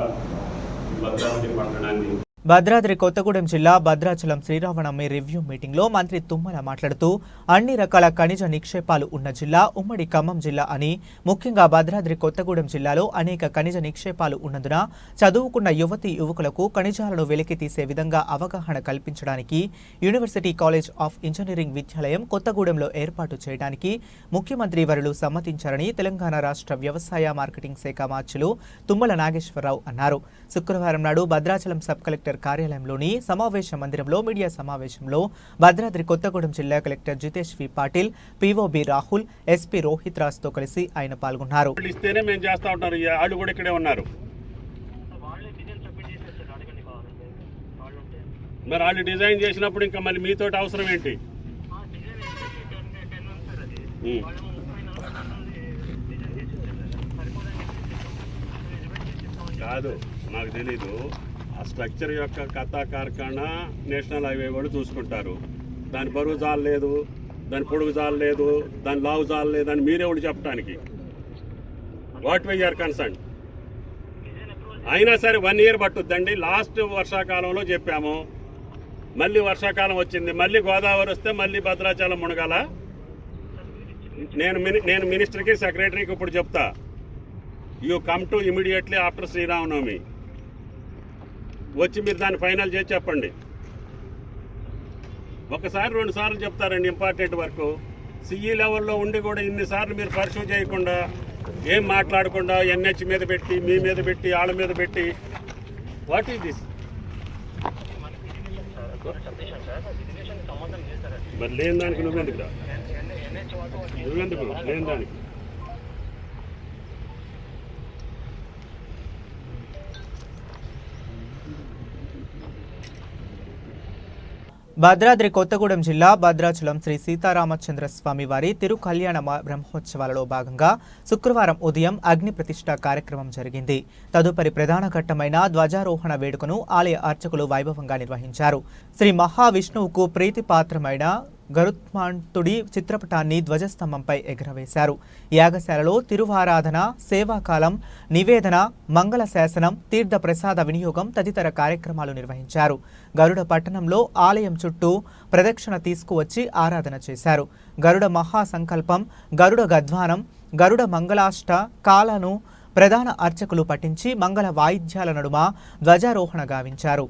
భద్రాద్రి పట్టణాన్ని
భద్రాద్రి కొత్తగూడెం జిల్లా భద్రాచలం శ్రీరామనవమి రివ్యూ మీటింగ్లో మంత్రి తుమ్మల మాట్లాడుతూ అన్ని రకాల ఖనిజ నిక్షేపాలు ఉన్న జిల్లా ఉమ్మడి ఖమ్మం జిల్లా అని, ముఖ్యంగా భద్రాద్రి కొత్తగూడెం జిల్లాలో అనేక ఖనిజ నిక్షేపాలు ఉన్నందున చదువుకున్న యువతీ యువకులకు ఖనిజాలను వెలికి తీసే విధంగా అవగాహన కల్పించడానికి యూనివర్సిటీ కాలేజ్ ఆఫ్ ఇంజనీరింగ్ విద్యాలయం కొత్తగూడెంలో ఏర్పాటు చేయడానికి ముఖ్యమంత్రి వర్యులు సమ్మతించారని తెలంగాణ రాష్ట్ర వ్యవసాయ మార్కెటింగ్ శాఖ మంత్రులు తుమ్మల నాగేశ్వరరావు అన్నారు. శుక్రవారం నాడు భద్రాచలం సబ్ కలెక్టర్ కార్యాలయంలోని సమావేశ మందిరంలో మీడియా సమావేశంలో భద్రాద్రి కొత్తగూడెం జిల్లా కలెక్టర్ జితేష్ వి పాటిల్, పిఓబి రాహుల్, ఎస్పీ రోహిత్ రాజ్తో కలిసి ఆయన పాల్గొన్నారు.
ఇస్తేనే మేము చేస్తా ఉంటారు. వాళ్ళు కూడా ఇక్కడే ఉన్నారు. మరి వాళ్ళు డిజైన్ చేసినప్పుడు ఇంకా మళ్ళీ మీతోటి అవసరం ఏంటి? కాదు, నాకు తెలీదు. ఆ స్ట్రక్చర్ యొక్క కథా కార్ఖానా నేషనల్ హైవే కూడా చూసుకుంటారు. దాని బరువు జాలలేదు, దాని పొడుగు జాలలేదు, దాని లావు జాలలేదు అని మీరే ఒకటి చెప్పడానికి. What way your concern? అయినా సరే 1 year పట్టుద్దండి. లాస్ట్ వర్షాకాలంలో చెప్పాము, మళ్ళీ వర్షాకాలం వచ్చింది, మళ్ళీ గోదావరి వస్తే మళ్ళీ భద్రాచలం మునగాల. నేను మినిస్టర్కి సెక్రటరీకి ఇప్పుడు చెప్తా, you come to immediately after Sriramanavami వచ్చి మీరు దాన్ని ఫైనల్ చేసి చెప్పండి. ఒకసారి 2 సార్లు చెప్తారండి ఇంపార్టెంట్ వర్క్. సిఈ లెవెల్లో ఉండి కూడా ఇన్నిసార్లు మీరు పర్సూ చేయకుండా, ఏం మాట్లాడకుండా ఎన్హెచ్ మీద పెట్టి, మీ మీద పెట్టి, వాళ్ళ మీద పెట్టి, వాట్ ఈస్ దిస్? మరి లేని దానికి నువ్వెందుకు లేని దానికి?
భద్రాద్రి కొత్తగూడెం జిల్లా భద్రాచలం శ్రీ సీతారామచంద్ర స్వామి వారి తిరు కళ్యాణ బ్రహ్మోత్సవాలలో భాగంగా శుక్రవారం ఉదయం అగ్ని ప్రతిష్ఠ కార్యక్రమం జరిగింది. తదుపరి ప్రధాన ఘట్టమైన ధ్వజారోహణ వేడుకను ఆలయ అర్చకులు వైభవంగా నిర్వహించారు. శ్రీ మహావిష్ణువుకు ప్రీతిపాత్రమైన గరుత్మంతుడి చిత్రపటాన్ని ధ్వజస్తంభంపై ఎగురవేశారు. యాగశాలలో తిరువారాధన, సేవాకాలం, నివేదన, మంగళ శాసనం, తీర్థ ప్రసాద వినియోగం తదితర కార్యక్రమాలు నిర్వహించారు. గరుడ పట్టణంలో ఆలయం చుట్టూ ప్రదక్షిణ తీసుకువచ్చి ఆరాధన చేశారు. గరుడ మహాసంకల్పం, గరుడ గద్వానం, గరుడ మంగళాష్ట కాలను ప్రధాన అర్చకులు పఠించి మంగళ వాయిద్యాల నడుమ ధ్వజారోహణ గావించారు.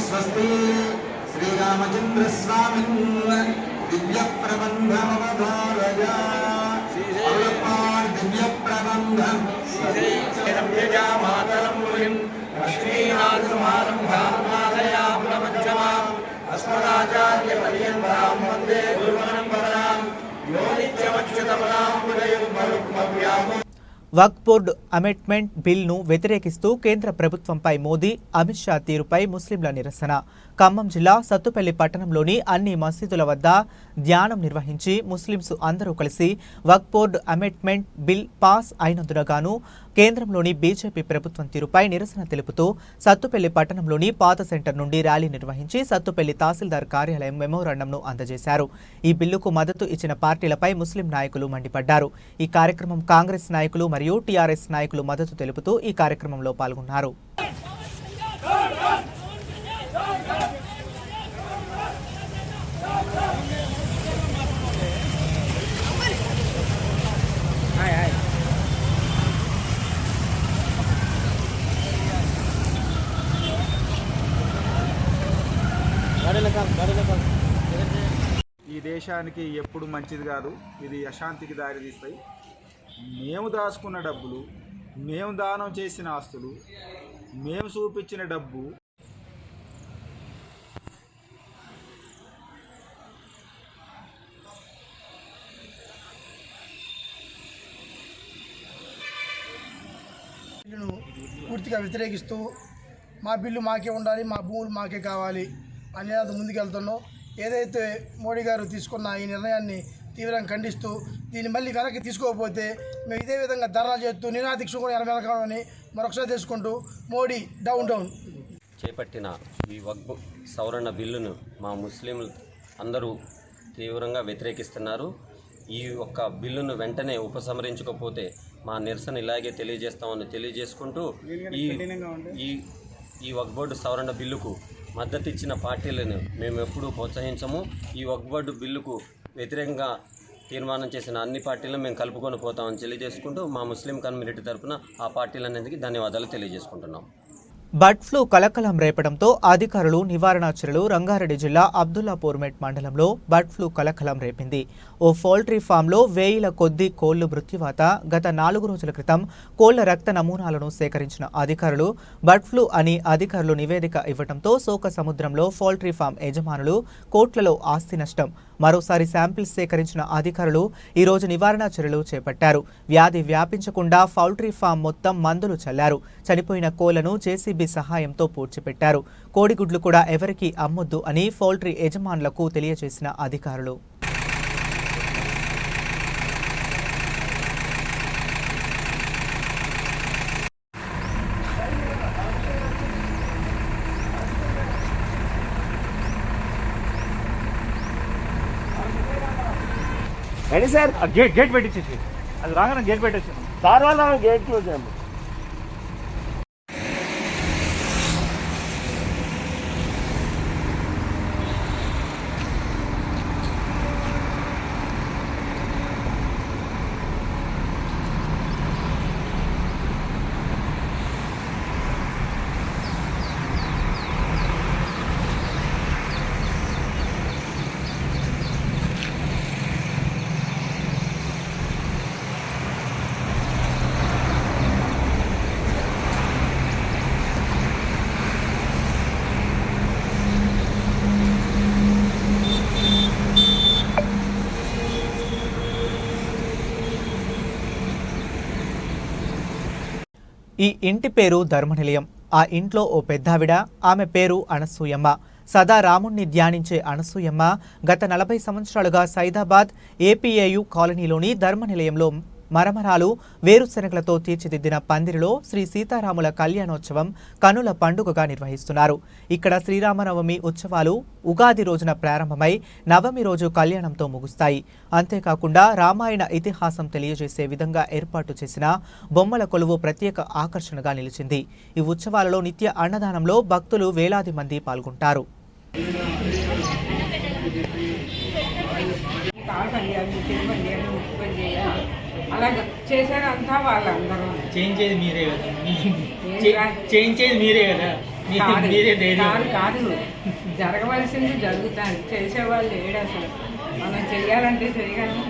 స్వస్తి శ్రీరామచంద్ర స్వామి దివ్య ప్రబంధమవధారయ దివ్య ప్రబంధం అస్మదాచార్య పర్యంతం వందే గురుపరంపరాం యో నిత్యమచ్యుతపదాం
వక్ఫ్ బోర్డు అమెండ్మెంట్ బిల్ను వ్యతిరేకిస్తూ కేంద్ర ప్రభుత్వంపై మోదీ, అమిత్ షా తీరుపై ముస్లింల నిరసన. ఖమ్మం జిల్లా సత్తుపల్లి పట్టణంలోని అన్ని మసీదుల వద్ద ధ్యానం నిర్వహించి ముస్లింస్ అందరూ కలిసి వక్ఫ్ బోర్డు అమెండ్మెంట్ బిల్ పాస్ అయినందునగాను కేంద్రంలోని బీజేపీ ప్రభుత్వం తీరుపై నిరసన తెలుపుతూ సత్తుపల్లి పట్టణంలోని పాత సెంటర్ నుండి ర్యాలీ నిర్వహించి సత్తుపల్లి తహసీల్దార్ కార్యాలయం మెమోరాండంను అందజేశారు. ఈ బిల్లుకు మద్దతు ఇచ్చిన పార్టీలపై ముస్లిం నాయకులు మండిపడ్డారు. ఈ కార్యక్రమం కాంగ్రెస్ నాయకులు మరియు టీఆర్ఎస్ నాయకులు మద్దతు తెలుపుతూ ఈ కార్యక్రమంలో పాల్గొన్నారు.
ఈ దేశానికి ఎప్పుడు మంచిది కాదు, ఇది అశాంతికి దారితీస్తాయి. మేము దాచుకున్న డబ్బులు, మేము దానం చేసిన ఆస్తులు, మేము చూపించిన డబ్బు
పూర్తిగా వ్యతిరేకిస్తూ మా బిల్లు మాకే ఉండాలి, మా భూములు మాకే కావాలి అనే ముందుకెళ్తున్నాం. ఏదైతే మోడీ గారు తీసుకున్న ఈ నిర్ణయాన్ని తీవ్రంగా ఖండిస్తూ దీన్ని మళ్ళీ వెనక్కి తీసుకోకపోతే మేము ఇదే విధంగా ధర్నా చేస్తూ నిరాదీక్ష కూడా వెనకాలని మరొకసారి తెలుసుకుంటూ మోడీ డౌన్ డౌన్.
చేపట్టిన ఈ వక్ఫ్ సవరణ బిల్లును మా ముస్లింలు అందరూ తీవ్రంగా వ్యతిరేకిస్తున్నారు. ఈ ఒక్క బిల్లును వెంటనే ఉపసంహరించకపోతే మా నిరసన ఇలాగే తెలియజేస్తామని తెలియజేసుకుంటూ ఈ వక్ఫ్ బోర్డు సవరణ బిల్లుకు మద్దతు ఇచ్చిన పార్టీలను మేము ఎప్పుడూ ప్రోత్సహించము. ఈ వక్ఫ్ బోర్డు బిల్లుకు వ్యతిరేకంగా తీర్మానం చేసిన అన్ని పార్టీలను మేము కలుపుకొని పోతామని తెలియజేసుకుంటూ మా ముస్లిం కమ్యూనిటీ తరఫున ఆ పార్టీలన్నింటికి ధన్యవాదాలు తెలియజేసుకుంటున్నాం.
బర్డ్ ఫ్లూ కలకలం రేపడంతో అధికారులు నివారణ చర్యలు. రంగారెడ్డి జిల్లా అబ్దుల్లాపూర్మెట్ మండలంలో బర్డ్ ఫ్లూ కలకలం రేపింది. ఓ పౌల్ట్రీ ఫామ్లో వేల కొద్దీ కోళ్లు మృత్యువాత. గత 4 రోజుల క్రితం కోళ్ల రక్త నమూనాలను సేకరించిన అధికారులు బర్డ్ ఫ్లూ అని అధికారులు నివేదిక ఇవ్వడంతో శోక సముద్రంలో పౌల్ట్రీ ఫామ్ యజమానులు కోట్లలో ఆస్తి నష్టం. మరోసారి శాంపిల్స్ సేకరించిన అధికారులు ఈరోజు నివారణ చర్యలు చేపట్టారు. వ్యాధి వ్యాపించకుండా పౌల్ట్రీ ఫామ్ మొత్తం మందులు చల్లారు. చనిపోయిన కోళ్లను జేసీబీ సహాయంతో పూడ్చిపెట్టారు. కోడిగుడ్లు కూడా ఎవరికీ అమ్మొద్దు అని పౌల్ట్రీ యజమానులకు తెలియజేసిన అధికారులు.
రెడీ సార్, గేట్ పెట్టించేసి అది రాగానే గేట్ పెట్టేసి సార్ వాళ్ళ గేట్ క్లోజ్ చేయండి.
ఈ ఇంటి పేరు ధర్మనిలయం. ఆ ఇంట్లో ఓ పెద్దావిడ, ఆమె పేరు అనసూయమ్మ. సదా రాముణ్ణి ధ్యానించే అనసూయమ్మ గత 40 సంవత్సరాలుగా సైదాబాద్ ఏపీఏయు కాలనీలోని ధర్మనిలయంలో మరమరాలు వేరుశెనగలతో తీర్చిదిద్దిన పందిరిలో శ్రీ సీతారాముల కళ్యాణోత్సవం కనుల పండుగగా నిర్వహిస్తున్నారు. ఇక్కడ శ్రీరామనవమి ఉత్సవాలు ఉగాది రోజున ప్రారంభమై నవమి రోజు కళ్యాణంతో ముగుస్తాయి. అంతేకాకుండా రామాయణ ఇతిహాసం తెలియజేసే విధంగా ఏర్పాటు చేసిన బొమ్మల కొలువు ప్రత్యేక ఆకర్షణగా నిలిచింది. ఈ ఉత్సవాలలో నిత్య అన్నదానంలో భక్తులు వేలాది మంది పాల్గొంటారు.
అలా చేశారంతా వాళ్ళందరూ.
చేయించేది మీరే కదా, చేయించేది మీరే కదా,
కాదు జరగవలసింది జరుగుతాను. చేసేవాళ్ళు ఏడు అసలు మనం చెయ్యాలంటే చేయగలను.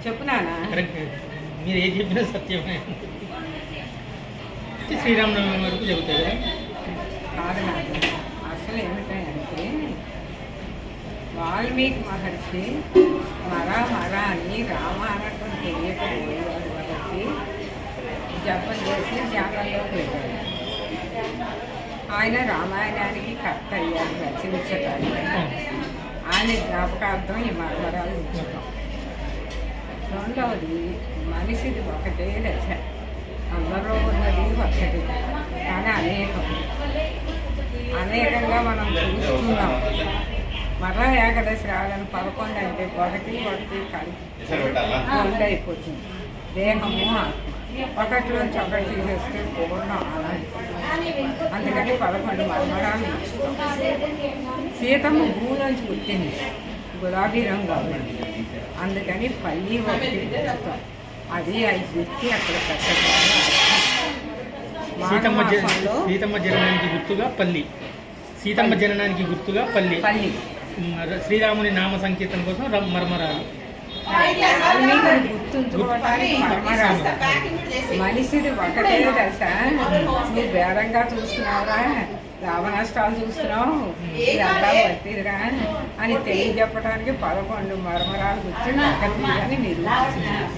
చెప్పునానా
మీరు ఏం చెప్పినా సత్యమే. శ్రీరామనవమి వరకు చెబుతారు.
కాదు నాకు అసలు ఏమిటంటే వాల్మీకి మహర్షి మరా అని రామాయణం తెలియకపోయేవాడు కాబట్టి జపం చేసి ధ్యానంలోకి వెళ్ళాడు. ఆయన రామాయణానికి కర్త అయ్యాడు రచించటానికి. ఆయన జ్ఞాపకార్థం ఈ మరమరాలు ఉంచుతాం. రెండవది మనిషిది ఒకటే దశ, అందరిలో ఉన్నది ఒకటి కానీ అనేకంగా మనం చూస్తున్నాం. మరలా ఏకాదశి రావాలని 11 అంటే ఒకటి కలిపి అయిపోతుంది. దేహము ఒకటిలోంచి ఒకటి తీసేస్తే పూర్ణం అందుకని 11 మరమరాలు ఇస్తాం. సీతమ్మ భూలోంచి పుట్టింది, గులాబీ రంగు అందుకని పల్లి ఒకటి ఇస్తాం. అది 5 గుర్తి అక్కడ పెట్టాలి.
సీతమ్మ జననానికి గుర్తుగా పల్లి, సీతమ్మ జననానికి గుర్తుగా పల్లి, శ్రీరాముని నామ సంకీర్తన కోసం మరమరాలు.
గుర్తుంచుకోవటానికి మరమరాలు. మనిషిది ఒకటే దశ. నువ్వు బేరంగా చూస్తున్నావురా, రావణాష్టాలు చూస్తున్నావు, ఇదంతా పట్టిదిరా అని తెలియజెప్పడానికి 11 మరమరాలు గుర్తు అని నిరూపిస్తున్నారు.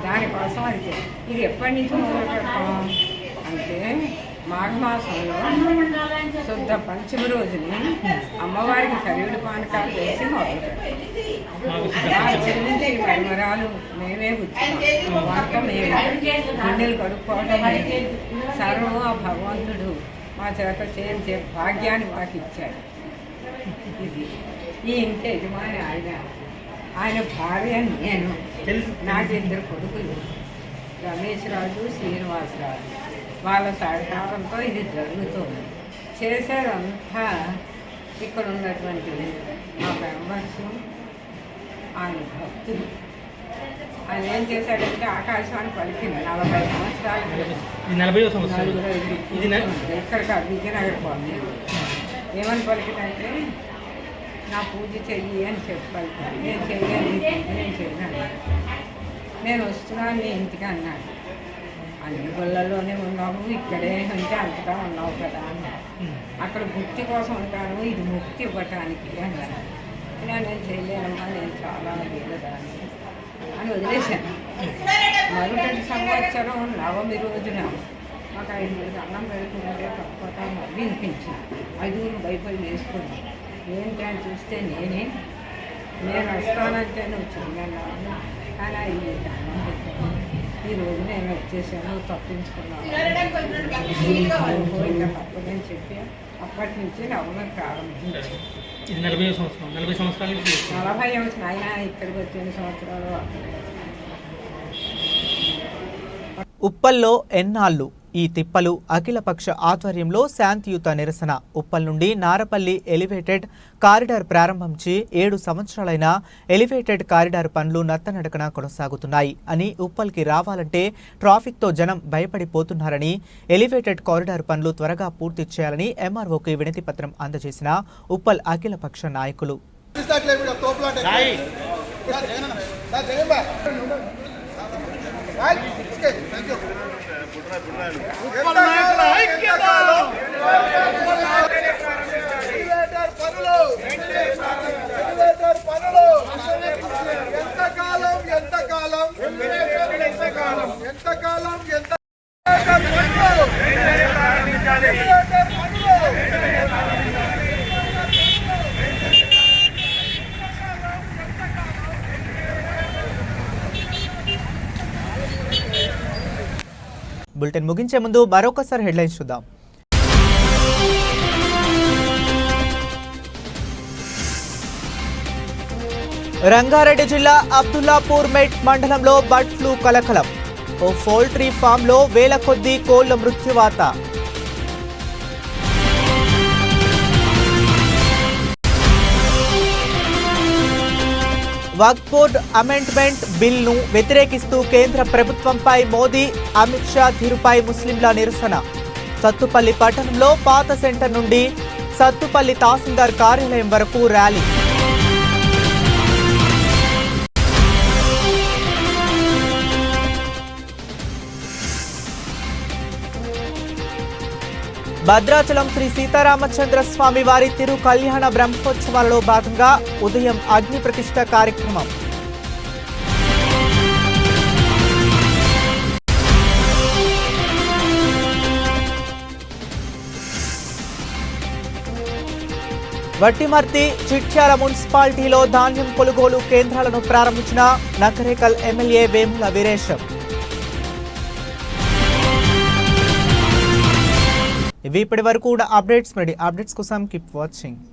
దానికోసం అది ఇది ఎప్పటి నుంచి మొదలు పెడతాం అంటే మాఘమాసంలో శుద్ధ పంచమి రోజుని అమ్మవారికి సరివుడి పానకాలు వేసి మొదలు పెడతాం. మరమరాలు మేమే గుర్తున్నాం, వంట మేమే, గుండెలు కడుక్కోవడం సర్వం ఆ భగవంతుడు మా చేత చేయించే భాగ్యాన్ని మాకు ఇచ్చాడు. ఇది ఈ ఇంటి యజమాని ఆయన భార్య నేను. నాకు 2 కొడుకులు, రమేష్ రాజు, శ్రీనివాసరాజు. వాళ్ళ సహకారంతో ఇది జరుగుతుంది. చేసేదంతా ఇక్కడ ఉన్నటువంటి మా మెంబర్స్, ఆయన భక్తులు. ఆయన ఏం చేశాడంటే ఆకాశవాణి పలికింది 40 సంవత్సరాలు.
ఇది 40వ సంవత్సరం. ఇది
ఇక్కడ కాదు, విజయనగర్ పోతుంది. ఏమని పలికిందంటే నా పూజ చెయ్యి అని చెప్పి పలికింది. నేను చెయ్యాలి, నేను చెయ్యాను, నేను వస్తున్నాను నీ ఇంటికి అన్నాడు. అన్ని గుళ్ళల్లోనే ఉన్నావు, ఇక్కడే ఉంటే అంతగా ఉన్నావు కదా అన్నాడు. అక్కడ ముక్తి కోసం ఉంటాను, ఇది ముక్తి ఇవ్వటానికి అన్నాడు. నేను చేయలేనమ్మా, నేను చాలా వేదదాన్ని అని వదిలేశాను. మరుసటి సంవత్సరం నవమి రోజున మాకు 5 అన్నం పెడుతుంటే తప్పక వినిపించింది. 5 బైబిల్ వేసుకుని ఏంటి అని చూస్తే నేను వస్తానంటే నువ్వు చేయన్నాను, కానీ 5 అన్నం పెట్టాను. ఈరోజు నేను వచ్చేసాను, తప్పించుకున్నాను, ఇంకా తప్పదని చెప్పి అప్పటి నుంచి నవమి ప్రారంభించాను.
ఇది 40వ సంవత్సరం. 40 సంవత్సరాలు
40 అవుతుంది. ఆయన ఇక్కడికి వచ్చిన సంవత్సరాలు.
ఉప్పల్లో ఎన్నాళ్ళు ఈ తిప్పలు అఖిలపక్ష ఆధ్వర్యంలో శాంతియుత నిరసన. ఉప్పల్ నుండి నారపల్లి ఎలివేటెడ్ కారిడార్ ప్రారంభించి 7 సంవత్సరాలైన ఎలివేటెడ్ కారిడార్ పనులు నత్తనడకన కొనసాగుతున్నాయి అని, ఉప్పల్కి రావాలంటే ట్రాఫిక్తో జనం భయపడిపోతున్నారని, ఎలివేటెడ్ కారిడార్ పనులు త్వరగా పూర్తి చేయాలని ఎంఆర్ఓకి వినతి పత్రం అందజేసిన ఉప్పల్ అఖిలపక్ష నాయకులు. బులెటిన్ ముగించే ముందు మరొకసారి హెడ్లైన్స్ చూద్దాం. రంగారెడ్డి జిల్లా అబ్దుల్లాపూర్ మెట్ మండలంలో బర్డ్ ఫ్లూ కలకలం. ఓ పౌల్ట్రీ ఫామ్లో వేల కొద్దీ కోళ్ల మృత్యువాత. వక్ఫ్ బోర్డు అమెండ్మెంట్ బిల్ను వ్యతిరేకిస్తూ కేంద్ర ప్రభుత్వంపై మోదీ, అమిత్ షా తీరుపై ముస్లింల నిరసన. సత్తుపల్లి పట్టణంలో పాత సెంటర్ నుండి సత్తుపల్లి తహసీల్దార్ కార్యాలయం వరకు ర్యాలీ. భద్రాచలం శ్రీ సీతారామచంద్ర స్వామి వారి తిరు కళ్యాణ బ్రహ్మోత్సవాలలో భాగంగా ఉదయం అగ్ని ప్రతిష్ఠ కార్యక్రమం. వట్టిమర్తి చిట్యాల మున్సిపాలిటీలో ధాన్యం కొనుగోలు కేంద్రాలను ప్రారంభించిన నకరేకల్ ఎమ్మెల్యే వేముల వీరేశం. ఇవి ఇప్పటి వరకు అప్డేట్స్ కోసం కీప్ వాచింగ్.